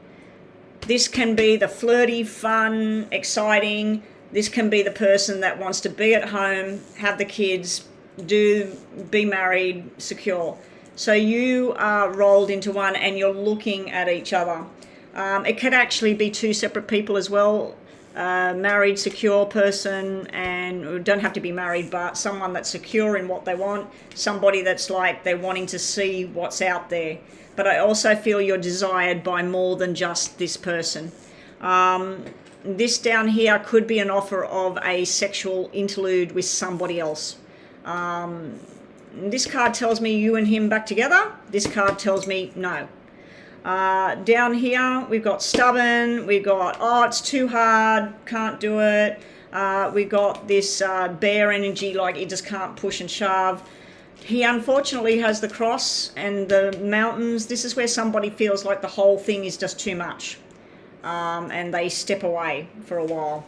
This can be the flirty, fun, exciting. This can be the person that wants to be at home, have the kids, be married, secure. So you are rolled into one and you're looking at each other. It could actually be two separate people as well. Married, secure person, and don't have to be married, but someone that's secure in what they want. Somebody that's like they're wanting to see what's out there. But I also feel you're desired by more than just this person. This down here could be an offer of a sexual interlude with somebody else. This card tells me you and him back together. This card tells me no. Down here we've got stubborn, we've got, oh, it's too hard, can't do it. We've got this bear energy, like you just can't push and shove. He unfortunately has the cross and the mountains. This is where somebody feels like the whole thing is just too much. And they step away for a while.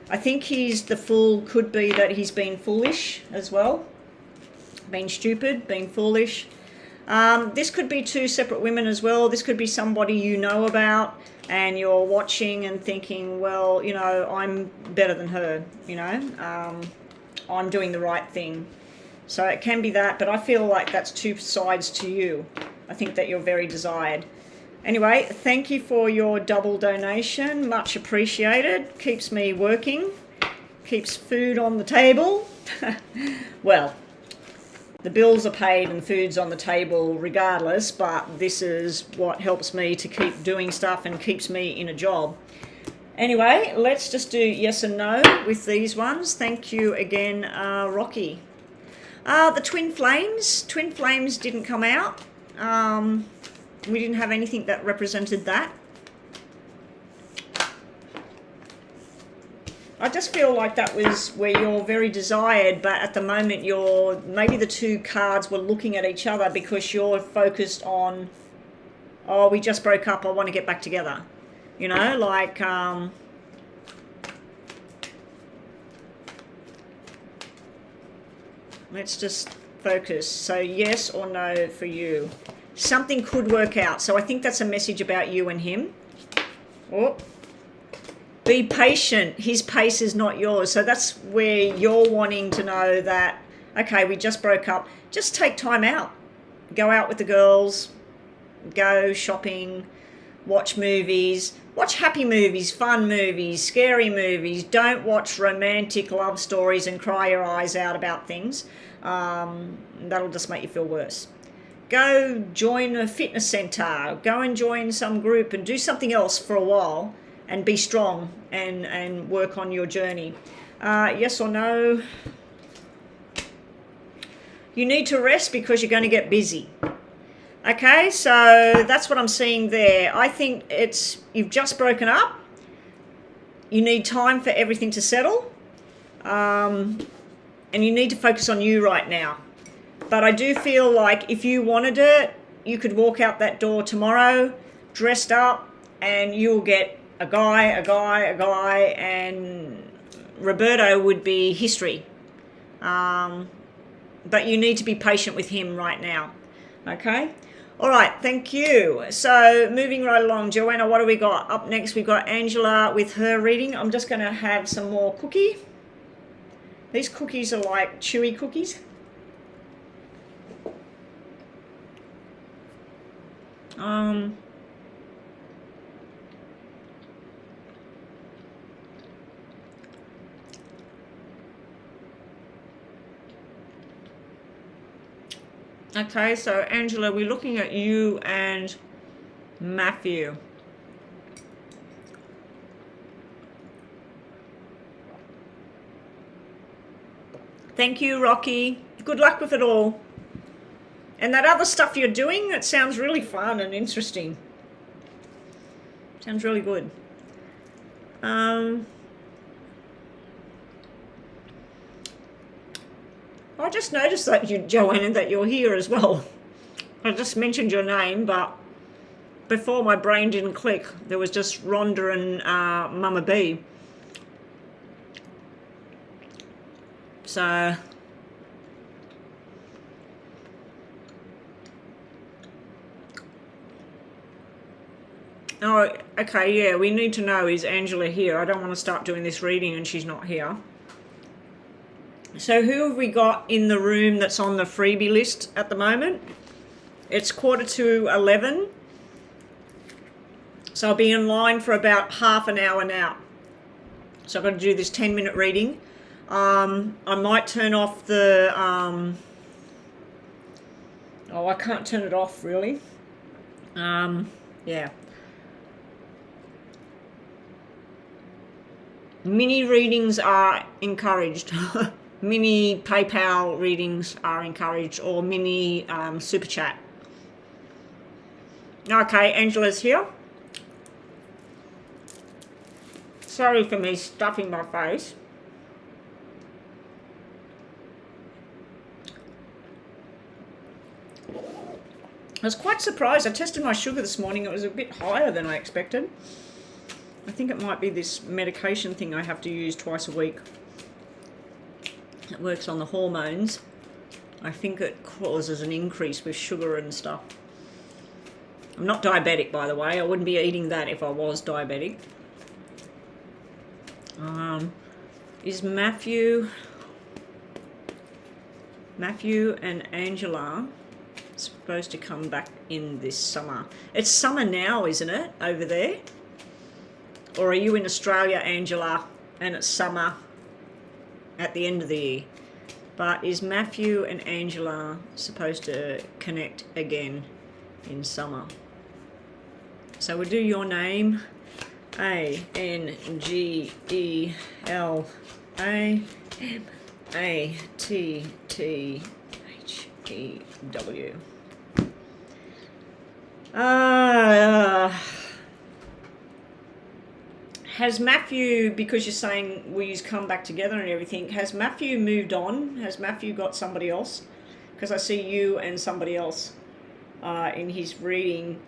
I think the fool could be that he's been foolish as well. Being stupid, being foolish. This could be two separate women as well. This could be somebody you know about and you're watching and thinking, well, you know, I'm better than her, you know. I'm doing the right thing. So it can be that, but I feel like that's two sides to you. I think that you're very desired. Anyway, thank you for your double donation. Much appreciated. Keeps me working. Keeps food on the table. Well, the bills are paid and food's on the table regardless, but this is what helps me to keep doing stuff and keeps me in a job. Anyway, let's just do yes and no with these ones. Thank you again, Rocky. The twin flames didn't come out. We didn't have anything that represented that. I just feel like that was where you're very desired, but at the moment maybe the two cards were looking at each other because you're focused on, oh, we just broke up, I want to get back together. You know, like, let's just focus. So yes or no for you. Something could work out. So I think that's a message about you and him. Oh. Be patient. His pace is not yours. So that's where you're wanting to know that, okay, we just broke up. Just take time out. Go out with the girls. Go shopping. Watch movies. Watch happy movies, fun movies, scary movies. Don't watch romantic love stories and cry your eyes out about things. That'll just make you feel worse. Go join a fitness center. Go and join some group and do something else for a while and be strong and work on your journey. Yes or no? You need to rest because you're going to get busy. Okay, so that's what I'm seeing there. I think you've just broken up. You need time for everything to settle. And you need to focus on you right now. But I do feel like if you wanted it, you could walk out that door tomorrow, dressed up, and you'll get a guy, and Roberto would be history. But you need to be patient with him right now. Okay? All right, thank you. So moving right along, Joanna, what do we got? Up next, we've got Angela with her reading. I'm just going to have some more cookie. These cookies are like chewy cookies. Okay, so Angela, we're looking at you and Matthew. Thank you, Rocky. Good luck with it all. And that other stuff you're doing, it sounds really fun and interesting. Sounds really good. I just noticed that Joanna, that you're here as well. I just mentioned your name, but before my brain didn't click. There was just Rhonda and Mama B. So oh, okay, yeah, we need to know, is Angela here? I don't want to start doing this reading and she's not here. So who have we got in the room that's on the freebie list at the moment? It's 11:15. So I'll be in line for about half an hour now. So I've got to do this 10-minute reading. I might turn off the... oh, I can't turn it off, really. Yeah. Mini readings are encouraged. Mini PayPal readings are encouraged, or mini super chat. Okay, Angela's here. Sorry for me stuffing my face. I was quite surprised. I tested my sugar this morning. It was a bit higher than I expected. I think it might be this medication thing I have to use twice a week. It works on the hormones. I think it causes an increase with sugar and stuff. I'm not diabetic, by the way. I wouldn't be eating that if I was diabetic. Is Matthew and Angela supposed to come back in this summer? It's summer now, isn't it, over there? Or are you in Australia, Angela, and it's summer at the end of the year? But is Matthew and Angela supposed to connect again in summer? So we'll do your name. Angela, has Matthew, because you're saying will you come back together and everything, has Matthew moved on? Has Matthew got somebody else? Because I see you and somebody else in his reading.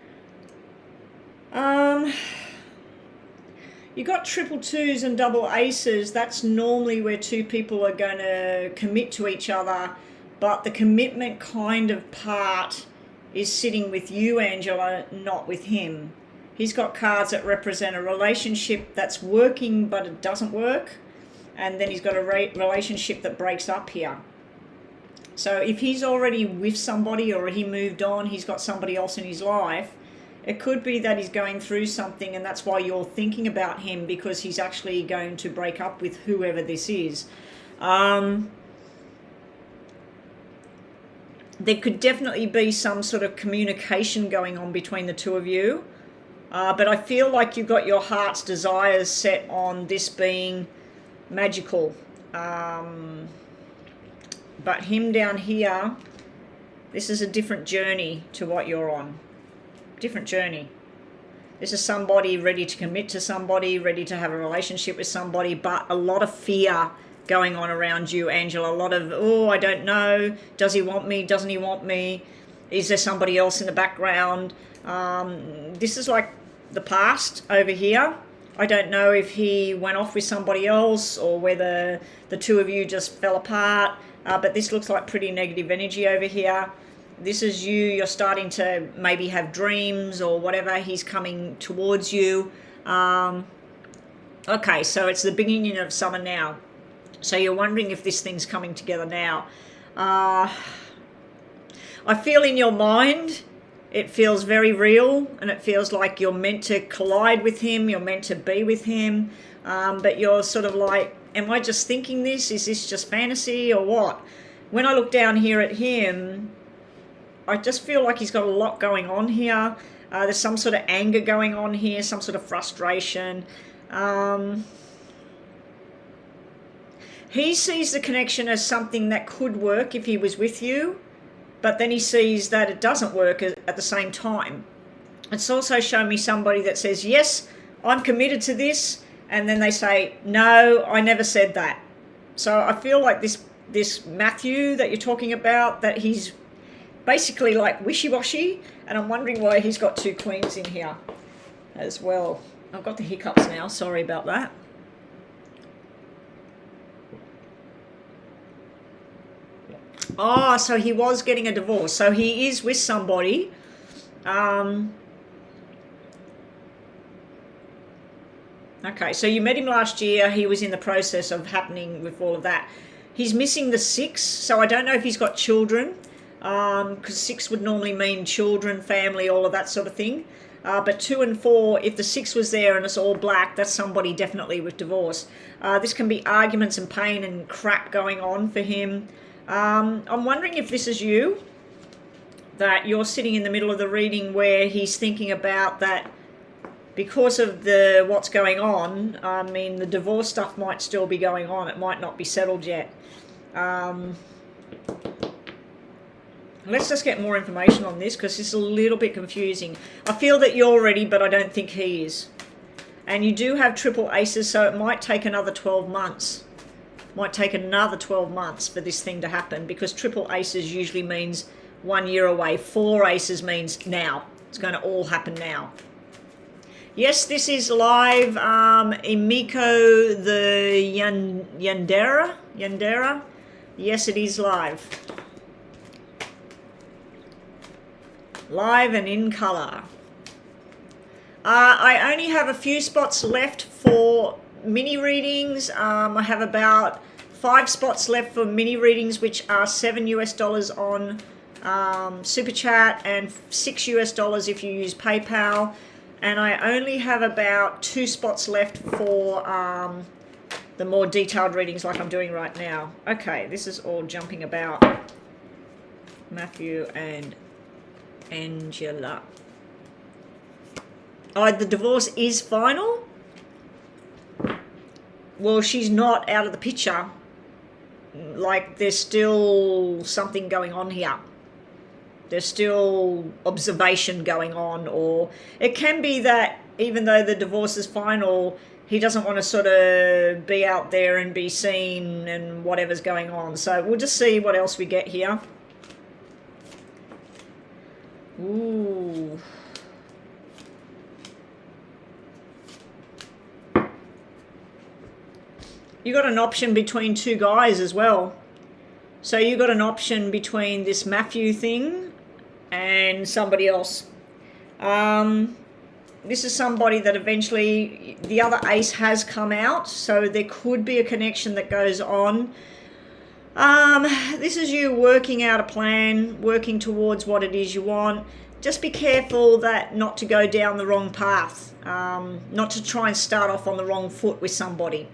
You got triple twos and double aces. That's normally where two people are going to commit to each other, but the commitment kind of part is sitting with you, Angela, not with him. He's got cards that represent a relationship that's working but it doesn't work, and then he's got a relationship that breaks up here. So if he's already with somebody or he moved on, he's got somebody else in his life, it could be that he's going through something and that's why you're thinking about him, because he's actually going to break up with whoever this is. There could definitely be some sort of communication going on between the two of you. But I feel like you've got your heart's desires set on this being magical. But him down here, this is a different journey to what you're on. Different journey. This is somebody ready to commit to somebody, ready to have a relationship with somebody, but a lot of fear going on around you, Angela. A lot of, oh, I don't know. Does he want me? Doesn't he want me? Is there somebody else in the background? This is like the past over here. I don't know if he went off with somebody else or whether the two of you just fell apart, but this looks like pretty negative energy over here. This is you. You're starting to maybe have dreams or whatever. He's coming towards you. Okay, so it's the beginning of summer now. So you're wondering if this thing's coming together now. I feel in your mind, it feels very real, and it feels like you're meant to collide with him, you're meant to be with him, but you're sort of like, am I just thinking this? Is this just fantasy or what? When I look down here at him, I just feel like he's got a lot going on here. There's some sort of anger going on here, some sort of frustration. He sees the connection as something that could work if he was with you, but then he sees that it doesn't work at the same time. It's also shown me somebody that says, yes, I'm committed to this, and then they say, no, I never said that. So I feel like this Matthew that you're talking about, that he's basically like wishy-washy, and I'm wondering why he's got two queens in here as well. I've got the hiccups now, sorry about that. Oh, so he was getting a divorce. So he is with somebody. Okay, so you met him last year. He was in the process of happening with all of that. He's missing the 6, so I don't know if he's got children, because 6 would normally mean children, family, all of that sort of thing. But 2 and 4, if the 6 was there and it's all black, that's somebody definitely with divorce. This can be arguments and pain and crap going on for him. I'm wondering if this is you, that you're sitting in the middle of the reading where he's thinking about that because of what's going on. I mean, the divorce stuff might still be going on. It might not be settled yet. Let's just get more information on this, because this is a little bit confusing. I feel that you're ready, but I don't think he is. And you do have triple aces, so it might take another 12 months. Might take another 12 months for this thing to happen, because triple aces usually means 1 year away. 4 aces means now. It's going to all happen now. Yes, this is live. Emiko the Yandera. Yes, it is live. Live and in color. I only have a few spots left for mini readings. I have about 5 spots left for mini readings, which are $7 US on Super Chat and $6 US if you use PayPal. And I only have about 2 spots left for the more detailed readings like I'm doing right now. Okay, this is all jumping about. Matthew and Angela. Oh, the divorce is final? Well, she's not out of the picture. Like, there's still something going on here. There's still observation going on, or it can be that even though the divorce is final, he doesn't want to sort of be out there and be seen and whatever's going on. So we'll just see what else we get here. Ooh. You got an option between 2 guys as well. So you got an option between this Matthew thing and somebody else. This is somebody that eventually the other ace has come out, so there could be a connection that goes on. This is you working out a plan, working towards what it is you want. Just be careful that not to go down the wrong path, not to try and start off on the wrong foot with somebody.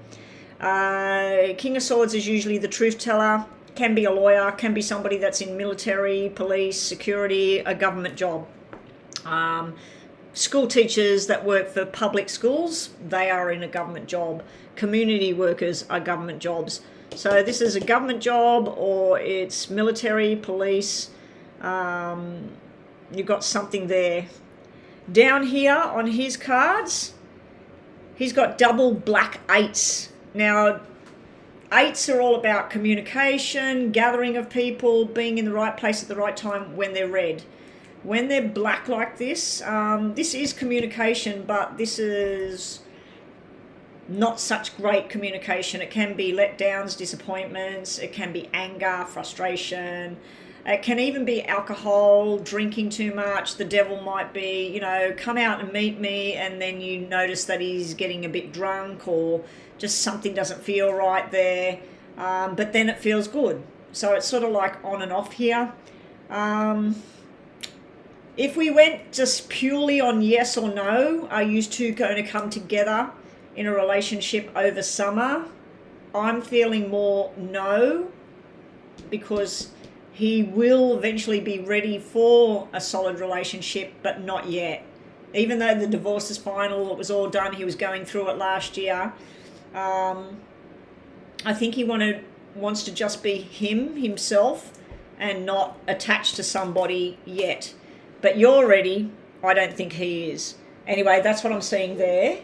King of Swords is usually the truth teller, can be a lawyer, can be somebody that's in military, police, security, a government job. School teachers that work for public schools, they are in a government job. Community workers are government jobs. So this is a government job, or it's military, police. You've got something there. Down here on his cards, he's got double black 8s. Now, 8s are all about communication, gathering of people, being in the right place at the right time when they're red. When they're black like this, this is communication, but this is not such great communication. It can be letdowns, disappointments, it can be anger, frustration. It can even be alcohol, drinking too much. The devil might be, you know, come out and meet me, and then you notice that he's getting a bit drunk, or just something doesn't feel right there, but then it feels good. So it's sort of like on and off here. If we went just purely on yes or no, are you two going to come together in a relationship over summer? I'm feeling more no, because he will eventually be ready for a solid relationship, but not yet. Even though the divorce is final, it was all done, he was going through it last year. I think he wants to just be himself, and not attached to somebody yet. But you're ready. I don't think he is. Anyway, that's what I'm seeing there.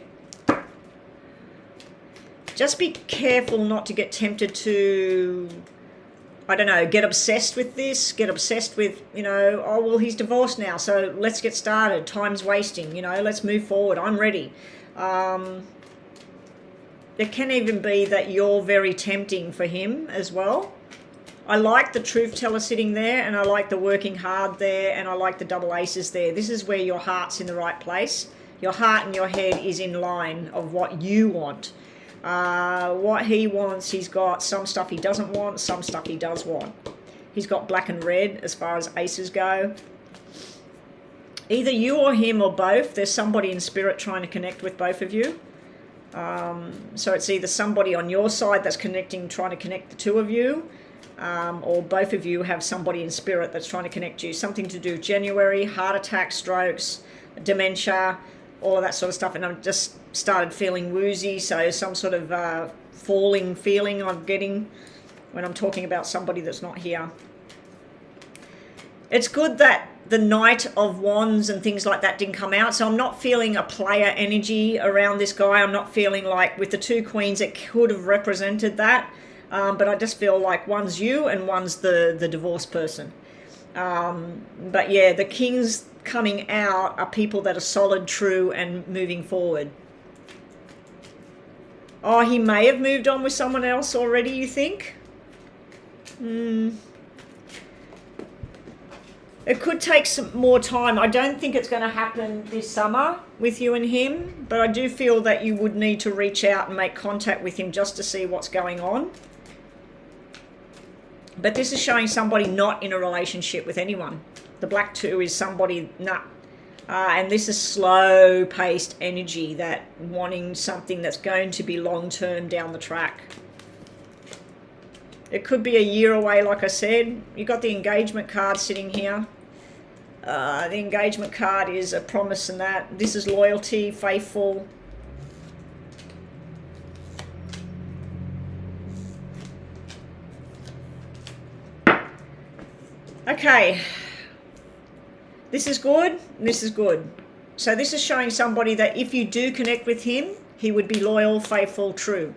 Just be careful not to get tempted to, I don't know, get obsessed with this, get obsessed with, you know, oh, well, he's divorced now, so let's get started. Time's wasting, you know, let's move forward. I'm ready. It can even be that you're very tempting for him as well. I like the truth teller sitting there, and I like the working hard there, and I like the double aces there. This is where your heart's in the right place. Your heart and your head is in line of what you want. What he wants, he's got some stuff he doesn't want, some stuff he does want. He's got black and red as far as aces go. Either you or him or both. There's somebody in spirit trying to connect with both of you. So it's either somebody on your side that's connecting, trying to connect the two of you, or both of you have somebody in spirit that's trying to connect you. Something to do with January, heart attack, strokes, dementia, all of that sort of stuff. And I've just started feeling woozy, so some sort of falling feeling I'm getting when I'm talking about somebody that's not here. It's good that the Knight of Wands and things like that didn't come out, so I'm not feeling a player energy around this guy. I'm not feeling like, with the two queens, it could have represented that, but I just feel like one's you and one's the divorced person. But yeah, the kings coming out are people that are solid, true, and moving forward. Oh, he may have moved on with someone else already, you think? It could take some more time. I don't think it's going to happen this summer with you and him, but I do feel that you would need to reach out and make contact with him just to see what's going on. But this is showing somebody not in a relationship with anyone. The black 2 is somebody and this is slow-paced energy, that wanting something that's going to be long-term down the track. It could be a year away, like I said. You got the engagement card sitting here. The engagement card is a promise, and that this is loyalty, faithful. Okay, this is good, this is good. So this is showing somebody that if you do connect with him, he would be loyal, faithful, true.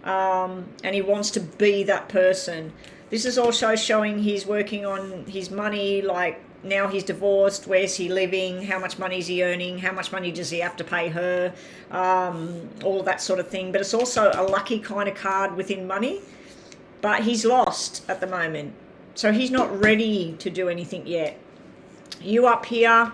And he wants to be that person. This is also showing he's working on his money, like now he's divorced, where's he living, how much money is he earning, how much money does he have to pay her, all that sort of thing. But it's also a lucky kind of card within money, but he's lost at the moment. So he's not ready to do anything yet. You up here,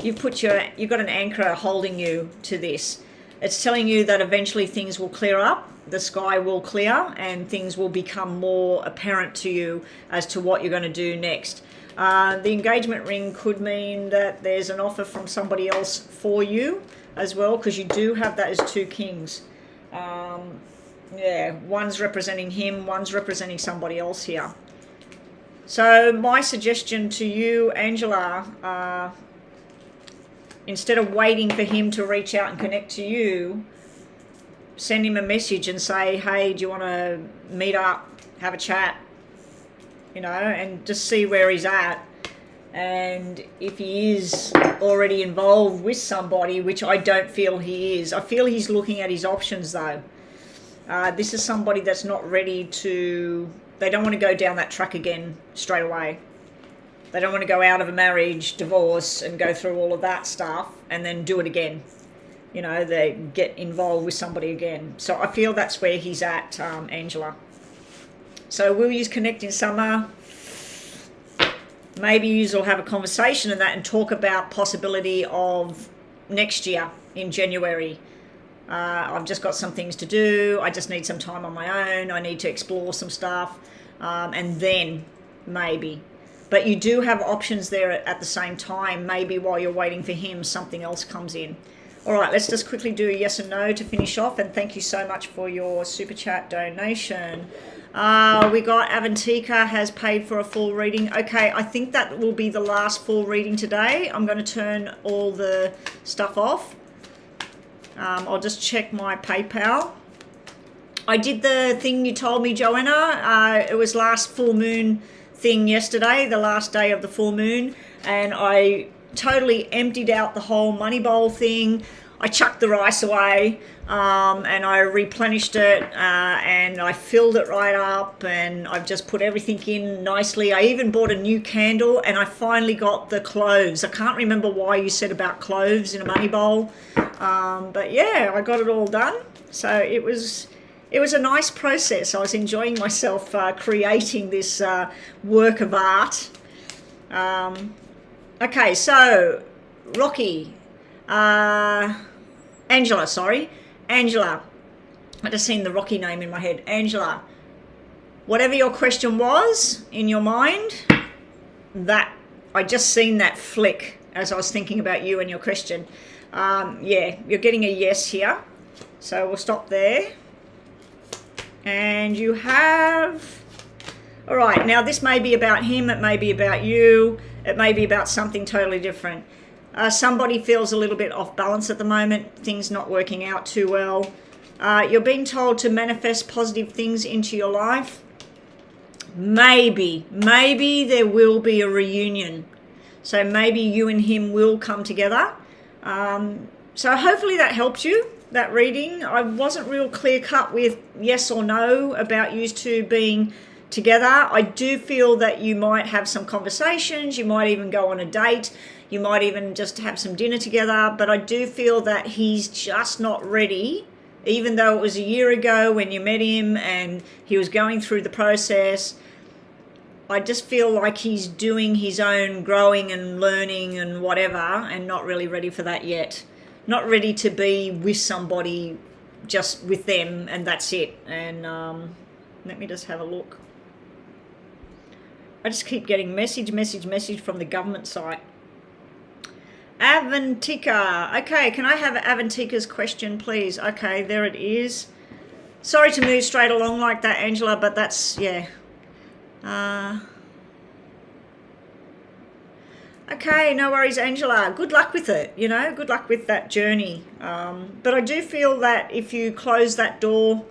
you've got an anchor holding you to this. It's telling you that eventually things will clear up, the sky will clear, and things will become more apparent to you as to what you're going to do next. The engagement ring could mean that there's an offer from somebody else for you as well, because you do have that as 2 kings. Yeah, one's representing him, one's representing somebody else here. So my suggestion to you, Angela, instead of waiting for him to reach out and connect to you, send him a message and say, hey, do you want to meet up, have a chat, you know, and just see where he's at. And if he is already involved with somebody, which I don't feel he is, I feel he's looking at his options though. This is somebody that's not ready to... They don't want to go down that track again straight away. They don't want to go out of a marriage, divorce, and go through all of that stuff and then do it again. You know, they get involved with somebody again. So I feel that's where he's at, Angela. So will you connect in summer? Maybe you will have a conversation in that and talk about possibility of next year in January. I've just got some things to do. I just need some time on my own. I need to explore some stuff. And then maybe. But you do have options there at the same time. Maybe while you're waiting for him, something else comes in. All right, let's just quickly do a yes and no to finish off. And thank you so much for your super chat donation. We got Avantika has paid for a full reading. Okay, I think that will be the last full reading today. I'm going to turn all the stuff off. I'll just check my PayPal. I did the thing you told me, Joanna. It was last full moon thing yesterday, the last day of the full moon, and I totally emptied out the whole money bowl thing. I chucked the rice away, and I replenished it, and I filled it right up, and I've just put everything in nicely. I even bought a new candle, and I finally got the cloves. I can't remember why you said about cloves in a money bowl, but yeah, I got it all done. So it was a nice process. I was enjoying myself creating this work of art. Okay, so Rocky, Angela, sorry. Angela, I just seen the Rocky name in my head. Angela, whatever your question was in your mind, that I just seen that flick as I was thinking about you and your question. Yeah, you're getting a yes here. So we'll stop there. And you have... All right, now this may be about him, it may be about you, it may be about something totally different. Somebody feels a little bit off balance at the moment, things not working out too well. You're being told to manifest positive things into your life. Maybe there will be a reunion. So maybe you and him will come together. So hopefully that helps you, that reading. I wasn't real clear cut with yes or no about you two being together. I do feel that you might have some conversations, you might even go on a date, you might even just have some dinner together, but I do feel that he's just not ready, even though it was a year ago when you met him and he was going through the process. I just feel like he's doing his own growing and learning and whatever, and not really ready for that yet. Not ready to be with somebody, just with them, and that's it. And let me just have a look. I just keep getting message from the government site. Avantika. Okay, can I have Avantika's question, please? Okay, there it is. Sorry to move straight along like that, Angela, but that's, yeah. Okay, no worries, Angela. Good luck with it, you know, good luck with that journey. But I do feel that if you close that door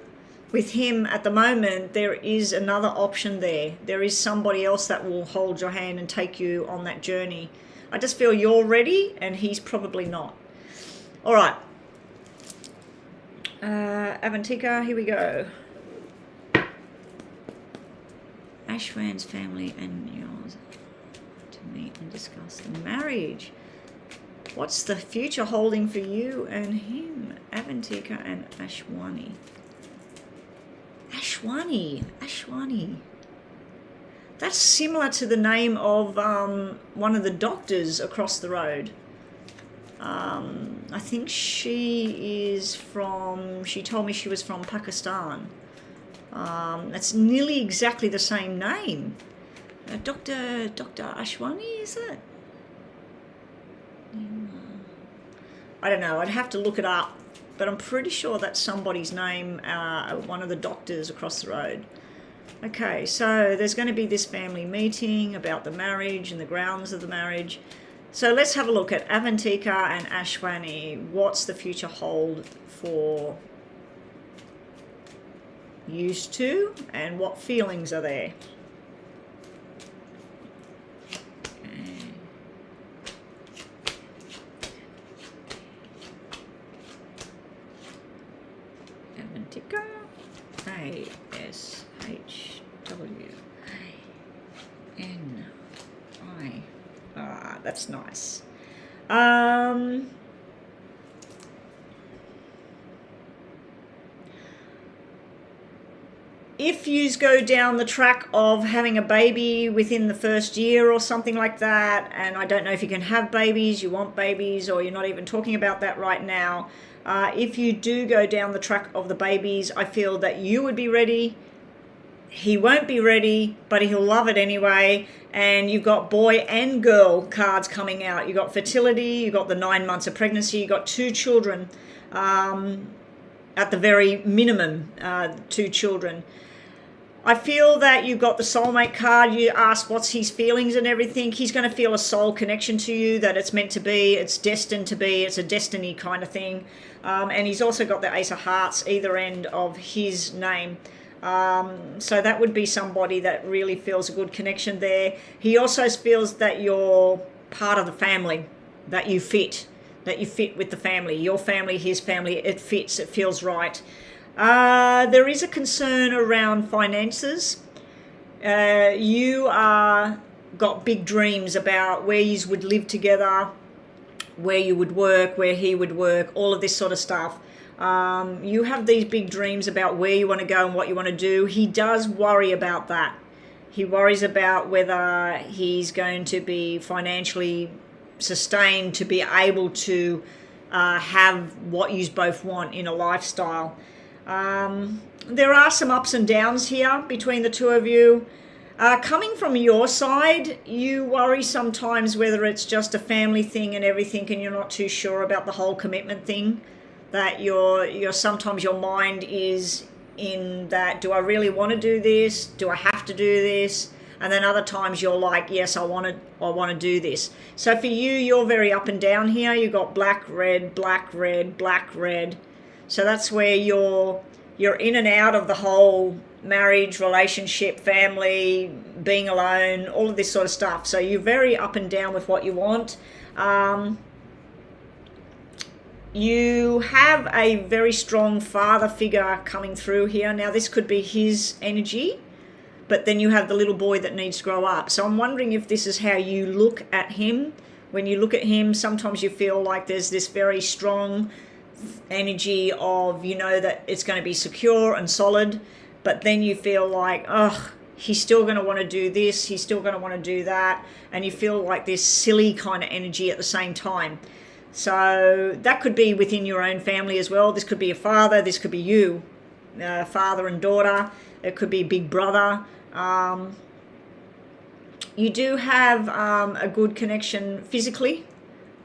with him at the moment, there is another option there. There is somebody else that will hold your hand and take you on that journey. I just feel you're ready and he's probably not. All right. Avantika, here we go. Ashwan's family and yours to meet and discuss the marriage. What's the future holding for you and him? Avantika and Ashwani. Ashwani. That's similar to the name of one of the doctors across the road. I think she told me she was from Pakistan. That's nearly exactly the same name. Dr. Ashwani, is it? I don't know, I'd have to look it up, but I'm pretty sure that's somebody's name, one of the doctors across the road. Okay, so there's going to be this family meeting about the marriage and the grounds of the marriage. So let's have a look at Avantika and Ashwani. What's the future hold for you two, and what feelings are there? Avantika, ASHWANI. That's nice. If you go down the track of having a baby within the first year or something like that, and I don't know if you can have babies, you want babies, or you're not even talking about that right now, if you do go down the track of the babies, I feel that you would be ready. He won't be ready, but he'll love it anyway. And you've got boy and girl cards coming out. You've got fertility, you've got the 9 months of pregnancy, you've got 2 children, at the very minimum, 2 children. I feel that you've got the soulmate card. You ask what's his feelings and everything. He's going to feel a soul connection to you, that it's meant to be, it's destined to be, it's a destiny kind of thing. And he's also got the Ace of Hearts either end of his name. So that would be somebody that really feels a good connection there. He also feels that you're part of the family, that you fit with the family, your family, his family. It fits, it feels right. There is a concern around finances. You are got big dreams about where you would live together, where you would work, where he would work, all of this sort of stuff. You have these big dreams about where you want to go and what you want to do. He does worry about that. He worries about whether he's going to be financially sustained to be able to have what you both want in a lifestyle. There are some ups and downs here between the two of you. Coming from your side, you worry sometimes whether it's just a family thing and everything, and you're not too sure about the whole commitment thing. That you're sometimes your mind is in that, do I really want to do this? Do I have to do this? And then other times you're like, yes, I want to do this. So for you, you're very up and down here. You've got black, red, black, red, black, red. So that's where you're in and out of the whole marriage, relationship, family, being alone, all of this sort of stuff. So you're very up and down with what you want. You have a very strong father figure coming through here. Now this could be his energy. but then you have the little boy that needs to grow up. So I'm wondering if this is how you look at him. When you look at him, sometimes you feel like there's this very strong energy of, you know, that it's going to be secure and solid, but then you feel like, oh, he's still going to want to do this, he's still going to want to do that, and you feel like this silly kind of energy at the same time. So that could be within your own family as well. This could be a father, this could be you, father and daughter, it could be big brother. You do have a good connection physically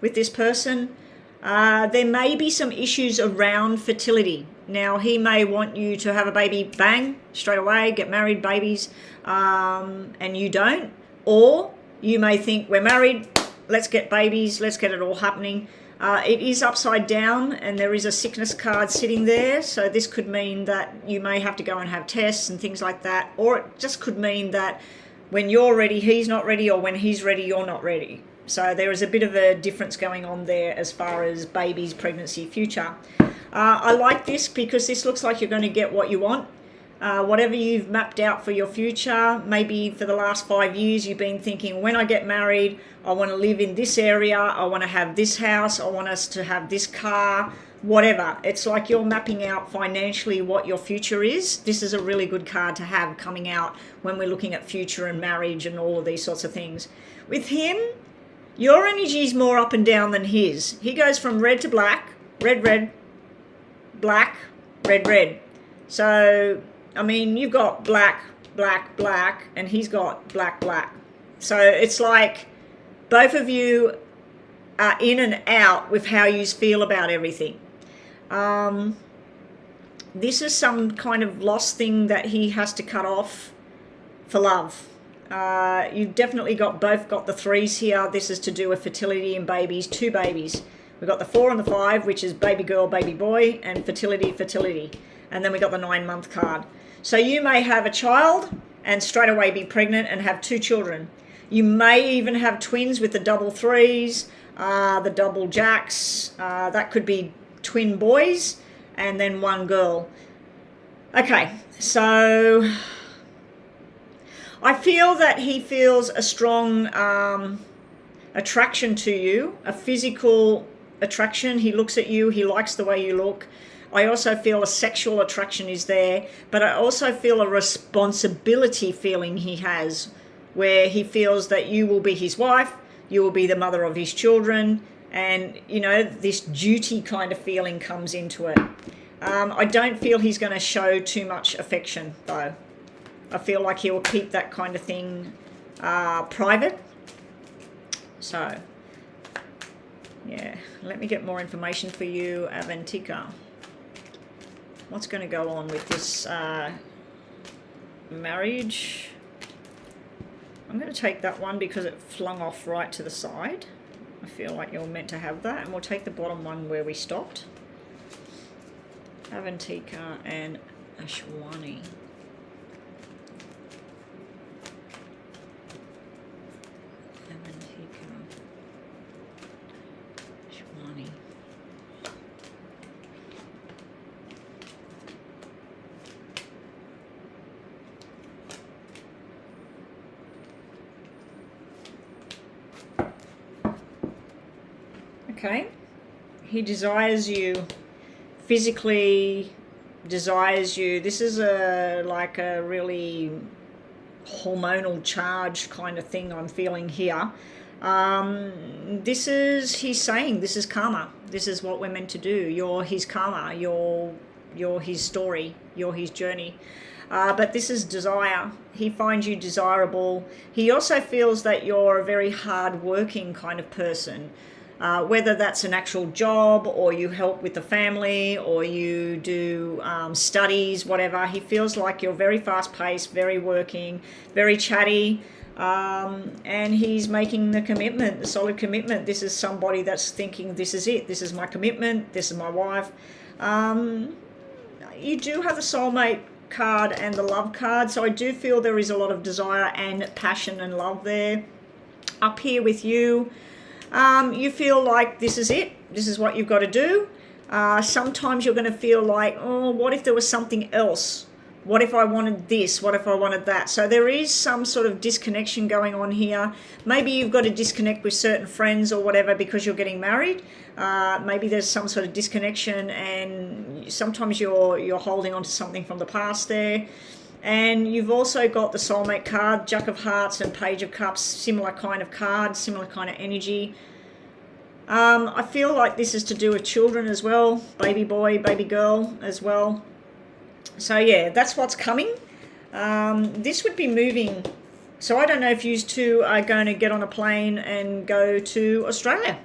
with this person. There may be some issues around fertility. Now, he may want you to have a baby, bang, straight away, get married, babies, and you don't. Or you may think, we're married, let's get babies, let's get it all happening. It is upside down, and there is a sickness card sitting there. So this could mean that you may have to go and have tests and things like that. Or it just could mean that when you're ready, he's not ready, or when he's ready, you're not ready. So there is a bit of a difference going on there as far as babies, pregnancy, future. I like this because this looks like you're going to get what you want. Whatever you've mapped out for your future, maybe for the last 5 years you've been thinking, when I get married, I want to live in this area, I want to have this house, I want us to have this car, whatever. It's like you're mapping out financially what your future is. This is a really good card to have coming out when we're looking at future and marriage and all of these sorts of things. With him, your energy is more up and down than his. He goes from red to black, red, red, black, red, red. So, I mean, you've got black, black, black, and he's got black, black. So it's like both of you are in and out with how you feel about everything. This is some kind of lost thing that he has to cut off for love. You've definitely both got the 3s here. This is to do with fertility and babies, 2 babies. We've got the 4 and the 5, which is baby girl, baby boy, and fertility, fertility. And then we got the 9-month card. So you may have a child and straight away be pregnant and have 2 children. You may even have twins with the double 3s, the double jacks. That could be twin boys and then 1 girl. Okay, so I feel that he feels a strong attraction to you, a physical attraction. He looks at you, he likes the way you look. I also feel a sexual attraction is there, but I also feel a responsibility feeling he has, where he feels that you will be his wife, you will be the mother of his children, and, you know, this duty kind of feeling comes into it. I don't feel he's going to show too much affection, though. I feel like he will keep that kind of thing private. So, yeah, let me get more information for you, Avantika. What's going to go on with this marriage? I'm going to take that one because it flung off right to the side. I feel like you're meant to have that. And we'll take the bottom one where we stopped. Avantika and Ashwani. Okay, he desires you, physically desires you. This is like a really hormonal charge kind of thing I'm feeling here. He's saying this is karma. This is what we're meant to do. You're his karma. You're his story. You're his journey. But this is desire. He finds you desirable. He also feels that you're a very hard-working kind of person. Whether that's an actual job or you help with the family or you do studies, whatever. He feels like you're very fast-paced, very working, very chatty, and he's making the commitment, the solid commitment. This is somebody that's thinking, this is it, this is my commitment, this is my wife. You do have the soulmate card and the love card, so I do feel there is a lot of desire and passion and love there. Up here with you, you feel like this is it, this is what you've got to do. Sometimes you're going to feel like, oh, what if there was something else? What if I wanted this? What if I wanted that? So there is some sort of disconnection going on here. Maybe you've got to disconnect with certain friends or whatever because you're getting married. Maybe there's some sort of disconnection, and sometimes you're holding on to something from the past there. And you've also got the soulmate card, Jack of Hearts and Page of Cups, similar kind of card, similar kind of energy. I feel like this is to do with children as well, baby boy, baby girl as well. So yeah, that's what's coming. This would be moving. So I don't know if you two are going to get on a plane and go to Australia,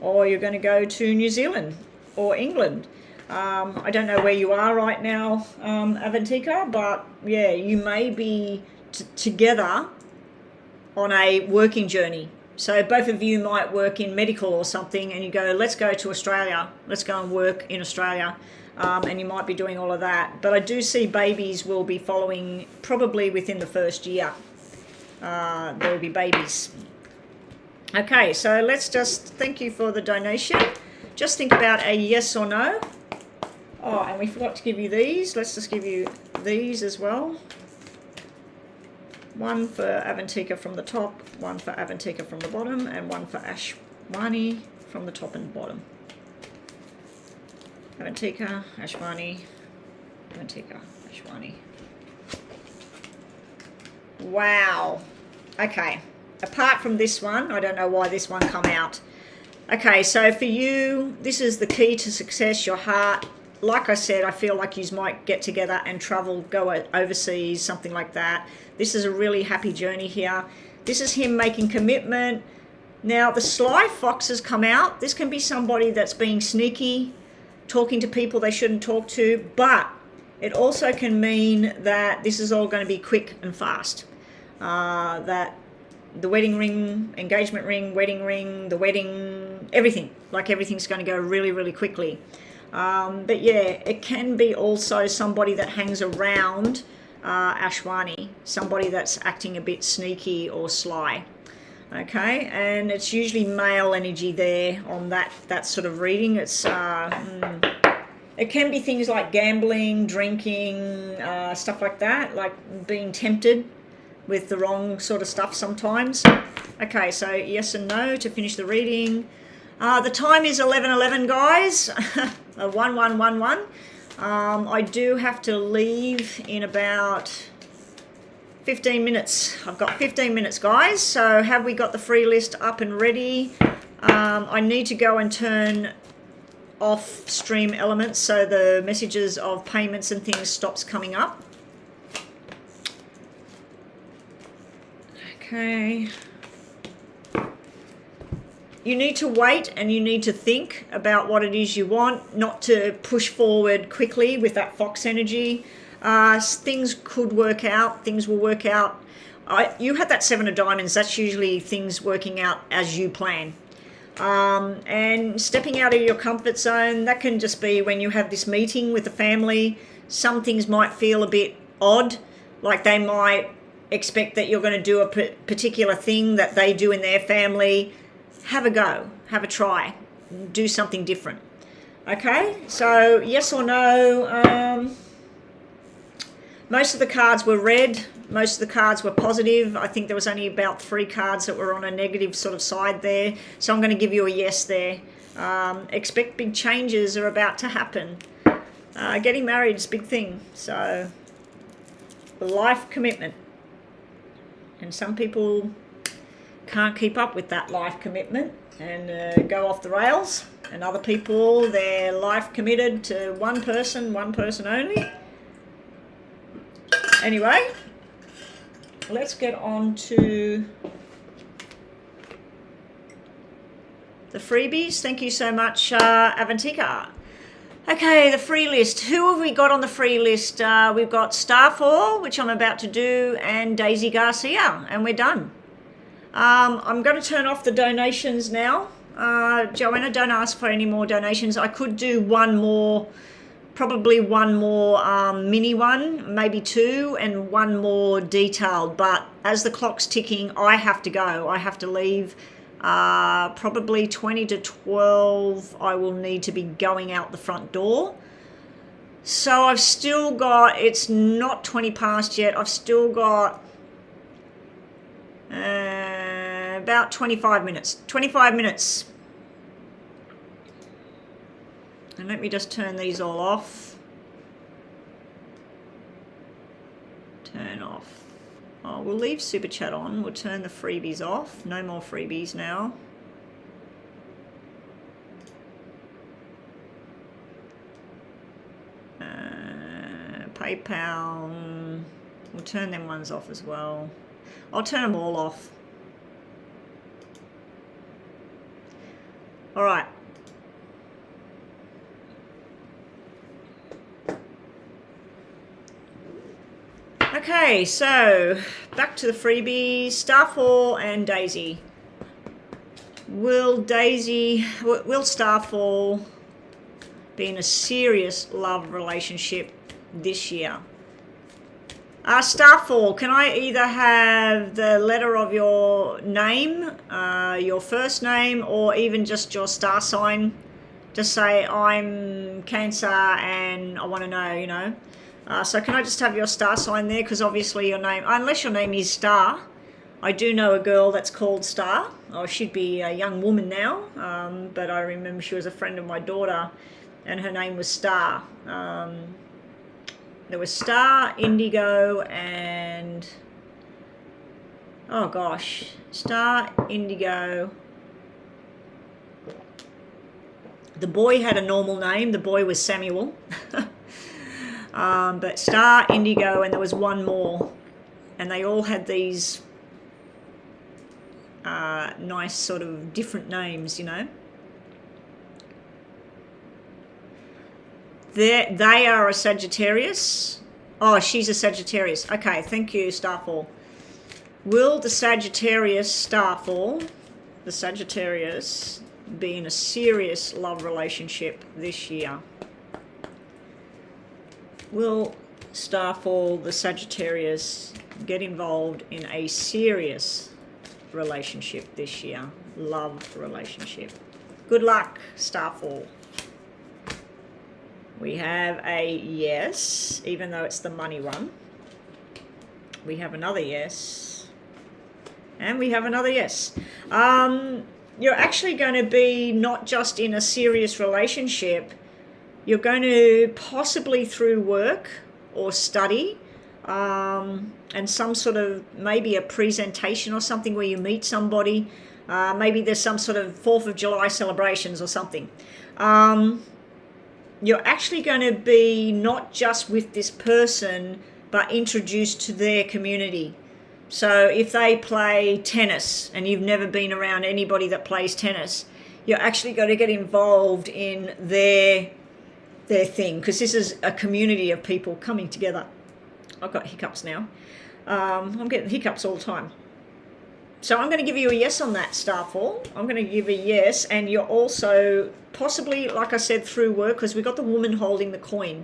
or you're going to go to New Zealand or England. I don't know where you are right now, Avantika, but yeah, you may be together on a working journey. So both of you might work in medical or something, and you go, let's go to Australia. Let's go and work in Australia. And you might be doing all of that. But I do see babies will be following probably within the first year. There will be babies. Okay, so let's just thank you for the donation. Just think about a yes or no. Oh, and we forgot to give you these. Let's just give you these as well. One for Avantika from the top, one for Avantika from the bottom, and one for Ashwani from the top and bottom. Avantika, Ashwani, Avantika, Ashwani. Wow. Okay. Apart from this one, I don't know why this one come out. Okay, so for you, this is the key to success, your heart. Like I said, I feel like you might get together and travel, go overseas, something like that. This is a really happy journey here. This is him making commitment. Now, the sly fox has come out. This can be somebody that's being sneaky, talking to people they shouldn't talk to, but it also can mean that this is all going to be quick and fast. That the wedding ring, engagement ring, wedding ring, the wedding, everything, like everything's going to go really, really quickly. But yeah, it can be also somebody that hangs around Ashwani, somebody that's acting a bit sneaky or sly. Okay, and it's usually male energy there on that sort of reading. It's it can be things like gambling, drinking, stuff like that, like being tempted with the wrong sort of stuff sometimes. Okay, so yes and no to finish the reading. The time is 11:11, guys. 1111. I do have to leave in about 15 minutes. I've got 15 minutes, guys. So have we got the free list up and ready? I need to go and turn off stream elements so the messages of payments and things stops coming up. Okay. You need to wait and you need to think about what it is you want, not to push forward quickly with that fox energy. Things could work out, things will work out. You had that 7 of diamonds, that's usually things working out as you plan. And stepping out of your comfort zone, that can just be when you have this meeting with the family. Some things might feel a bit odd, like they might expect that you're going to do a particular thing that they do in their family. Have a go, have a try, do something different. Okay, so yes or no. Most of the cards were red, most of the cards were positive. I think there was only about 3 cards that were on a negative sort of side there. So I'm going to give you a yes there. Expect big changes are about to happen. Getting married is a big thing. So life commitment. And some people can't keep up with that life commitment and go off the rails. And other people, they're life committed to one person only. Anyway, let's get on to the freebies. Thank you so much, Avantika. Okay, the free list. Who have we got on the free list? We've got Starfall, which I'm about to do, and Daisy Garcia, and we're done. I'm going to turn off the donations now. Joanna, don't ask for any more donations. I could do one more, probably one more mini one, maybe 2, and one more detailed. But as the clock's ticking, I have to go. I have to leave. Probably 20 to 12, I will need to be going out the front door. So I've still got, it's not 20 past yet, I've still got about 25 minutes. 25 minutes. And let me just turn these all off. Turn off. Oh, we'll leave Super Chat on. We'll turn the freebies off. No more freebies now. PayPal. We'll turn them ones off as well. I'll turn them all off. All right. Okay, so back to the freebies. Starfall and Daisy. Will Starfall be in a serious love relationship this year? Starfall, can I either have the letter of your name, your first name, or even just your star sign? Just say, I'm Cancer and I want to know, you know. So can I just have your star sign there? Because obviously your name, unless your name is Star. I do know a girl that's called Star. Oh, she'd be a young woman now, but I remember she was a friend of my daughter and her name was Star. There was Star, Indigo, and oh gosh, Star, Indigo. The boy had a normal name. The boy was Samuel. But Star, Indigo, and there was one more. And they all had these nice sort of different names, you know. They are a Sagittarius. Oh, she's a Sagittarius. Okay, thank you, Starfall. Will the Sagittarius Starfall, the Sagittarius, be in a serious love relationship this year? Will Starfall, the Sagittarius, get involved in a serious relationship this year? Love relationship. Good luck, Starfall. We have a yes, even though it's the money one. We have another yes. And we have another yes. You're actually going to be not just in a serious relationship, you're going to possibly through work or study and some sort of maybe a presentation or something where you meet somebody. Maybe there's some sort of 4th of July celebrations or something. You're actually going to be not just with this person, but introduced to their community. So if they play tennis and you've never been around anybody that plays tennis, you're actually going to get involved in their thing, because this is a community of people coming together. I've got hiccups now. I'm getting hiccups all the time. So I'm going to give you a yes on that, Starfall. I'm going to give a yes, and you're also possibly, like I said, through work, because we've got the woman holding the coin.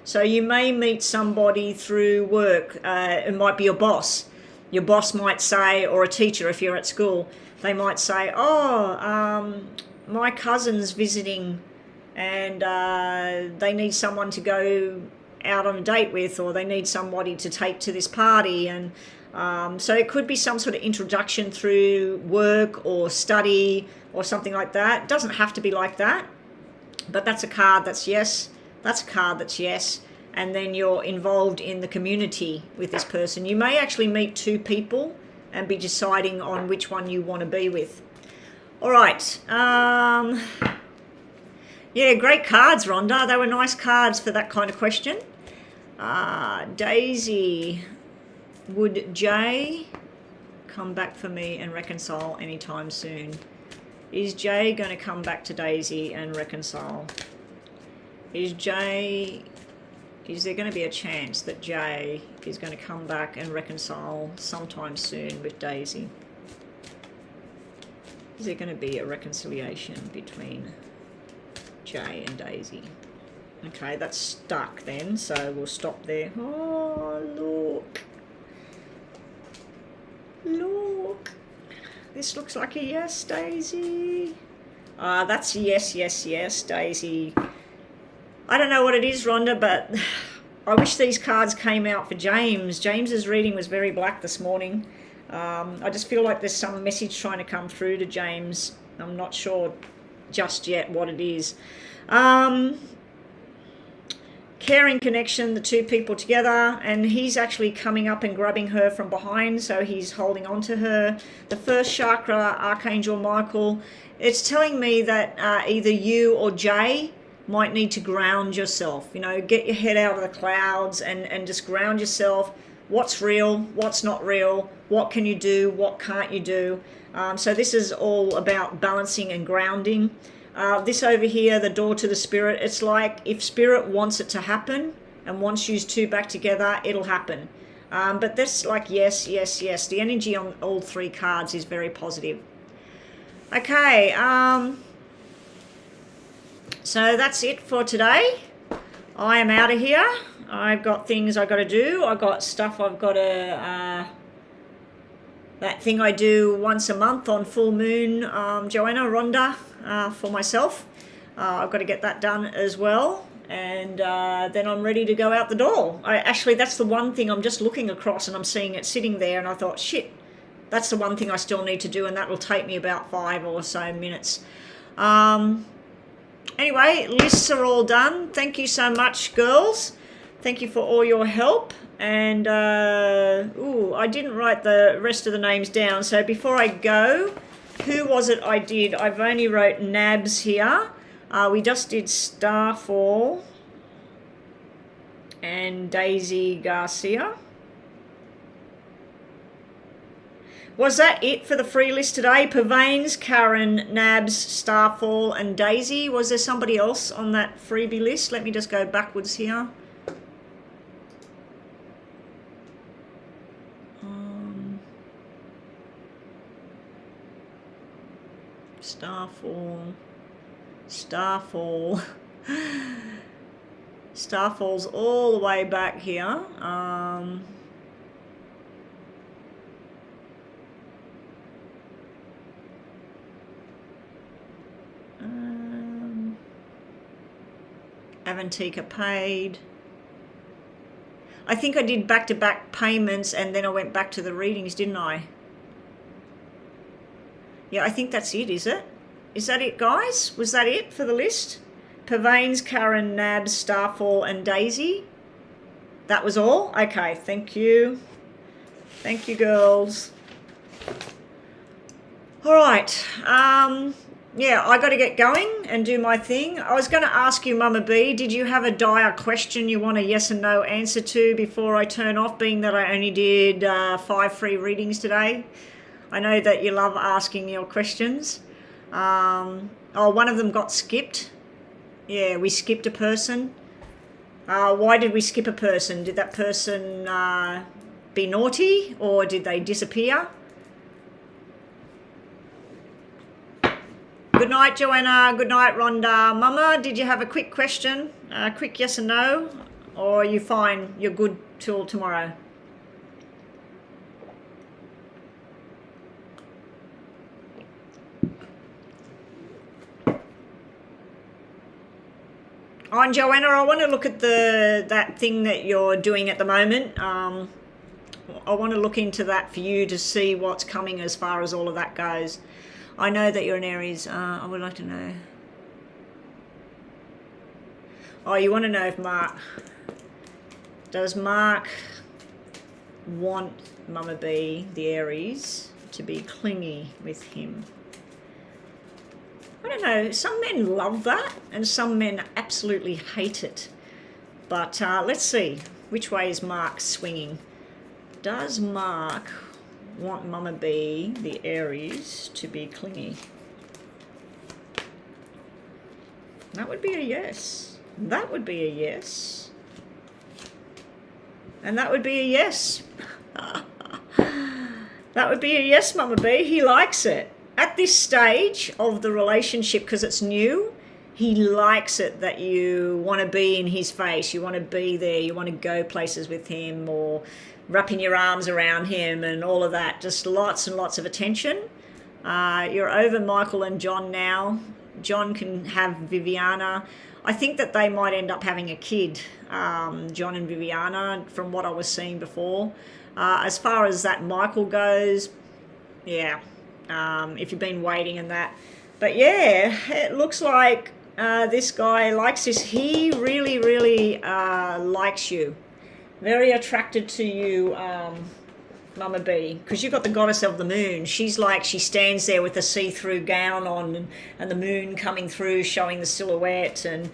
So you may meet somebody through work. It might be your boss. Your boss might say, or a teacher if you're at school, they might say, oh, my cousin's visiting and they need someone to go out on a date with, or they need somebody to take to this party. And so it could be some sort of introduction through work or study or something like that. It doesn't have to be like that, but that's a card that's yes. That's a card that's yes. And then you're involved in the community with this person. You may actually meet 2 people and be deciding on which one you want to be with. All right. Yeah, great cards, Rhonda. They were nice cards for that kind of question. Daisy, would Jay come back for me and reconcile anytime soon? Is Jay going to come back to Daisy and reconcile? Is there going to be a chance that Jay is going to come back and reconcile sometime soon with Daisy? Is there going to be a reconciliation between Jay and Daisy? Okay, that's stuck then, so we'll stop there. Oh, look. Look. This looks like a yes, Daisy. That's yes, yes, yes, Daisy. I don't know what it is, Rhonda, but I wish these cards came out for James. James's reading was very black this morning. I just feel like there's some message trying to come through to James. I'm not sure just yet what it is. Caring connection, the two people together, and he's actually coming up and grabbing her from behind, so he's holding on to her. The first chakra, Archangel Michael, it's telling me that either you or Jay might need to ground yourself, you know, get your head out of the clouds and just ground yourself. What's real, what's not real, what can you do, what can't you do. So this is all about balancing and grounding. This over here, the door to the spirit, it's like if spirit wants it to happen and wants you two back together, it'll happen. But this, like, yes, yes, yes. The energy on all three cards is very positive. Okay, so that's it for today. I am out of here. I've got things I got to do. I've got stuff I've got to... that thing I do once a month on full moon, Joanna, Rhonda, for myself. I've got to get that done as well. And then I'm ready to go out the door. Actually, that's the one thing I'm just looking across and I'm seeing it sitting there and I thought, shit, that's the one thing I still need to do, and that will take me about 5 or so minutes. Anyway, lists are all done. Thank you so much, girls. Thank you for all your help. And, I didn't write the rest of the names down. So before I go, who was it I did? I've only wrote Nabs here. We just did Starfall and Daisy Garcia. Was that it for the free list today? Pavanes, Karen, Nabs, Starfall and Daisy. Was there somebody else on that freebie list? Let me just go backwards here. Starfall. Starfall's all the way back here. Avantika paid. I think I did back-to-back payments and then I went back to the readings, didn't I? Yeah, I think that's it, is it? Is that it, guys? Was that it for the list? Pavanes, Karen, Nabs, Starfall and Daisy? That was all? Okay, thank you. Thank you, girls. All right. Yeah, I got to get going and do my thing. I was going to ask you, Mama B, did you have a dire question you want a yes and no answer to before I turn off, being that I only did 5 free readings today? I know that you love asking your questions. One of them got skipped. Yeah, we skipped a person. Why did we skip a person? Did that person be naughty or did they disappear? Good night, Joanna. Good night, Rhonda. Mama, did you have a quick question? Quick yes and no? Or are you fine? You're good till tomorrow? Oh, and Joanna, I want to look at that thing that you're doing at the moment. I want to look into that for you to see what's coming as far as all of that goes. I know that you're an Aries. I would like to know. Oh, you want to know if does Mark want Mama B, the Aries, to be clingy with him? I don't know. Some men love that and some men absolutely hate it. But let's see. Which way is Mark swinging? Does Mark want Mama B, the Aries, to be clingy? That would be a yes. That would be a yes. And that would be a yes. That would be a yes, Mama B. He likes it. At this stage of the relationship, because it's new, he likes it that you want to be in his face. You want to be there. You want to go places with him or wrapping your arms around him and all of that. Just lots and lots of attention. You're over Michael and John now. John can have Viviana. I think that they might end up having a kid, John and Viviana, from what I was seeing before. As far as that Michael goes, yeah, if you've been waiting and that. But yeah, it looks like this guy likes this. He really, really likes you. Very attracted to you, Mama B, because you've got the goddess of the moon. She's like, she stands there with a see-through gown on and the moon coming through showing the silhouette, and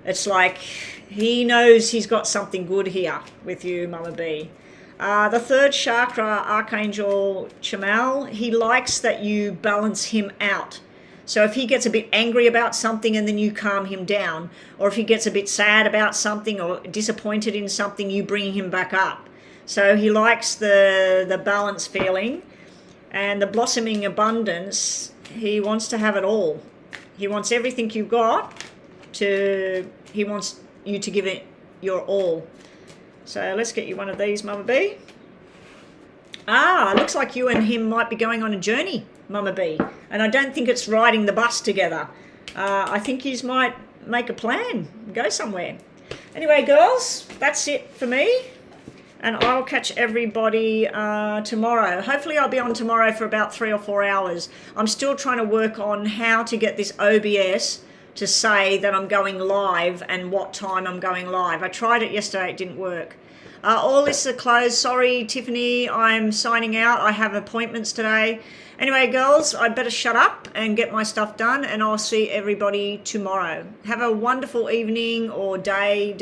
it's like he knows he's got something good here with you, Mama B. The third chakra, Archangel Chamal, he likes that you balance him out. So if he gets a bit angry about something and then you calm him down, or if he gets a bit sad about something or disappointed in something, you bring him back up. So he likes the balance feeling and the blossoming abundance. He wants to have it all. He wants everything you've got he wants you to give it your all. So let's get you one of these, Mama B. Looks like you and him might be going on a journey, Mama B. And I don't think it's riding the bus together. I think you might make a plan, go somewhere. Anyway, girls, that's it for me. And I'll catch everybody tomorrow. Hopefully I'll be on tomorrow for about 3 or 4 hours. I'm still trying to work on how to get this OBS to say that I'm going live and what time I'm going live. I tried it yesterday, it didn't work. All lists are closed. Sorry, Tiffany, I'm signing out. I have appointments today. Anyway, girls, I'd better shut up and get my stuff done, and I'll see everybody tomorrow. Have a wonderful evening or day.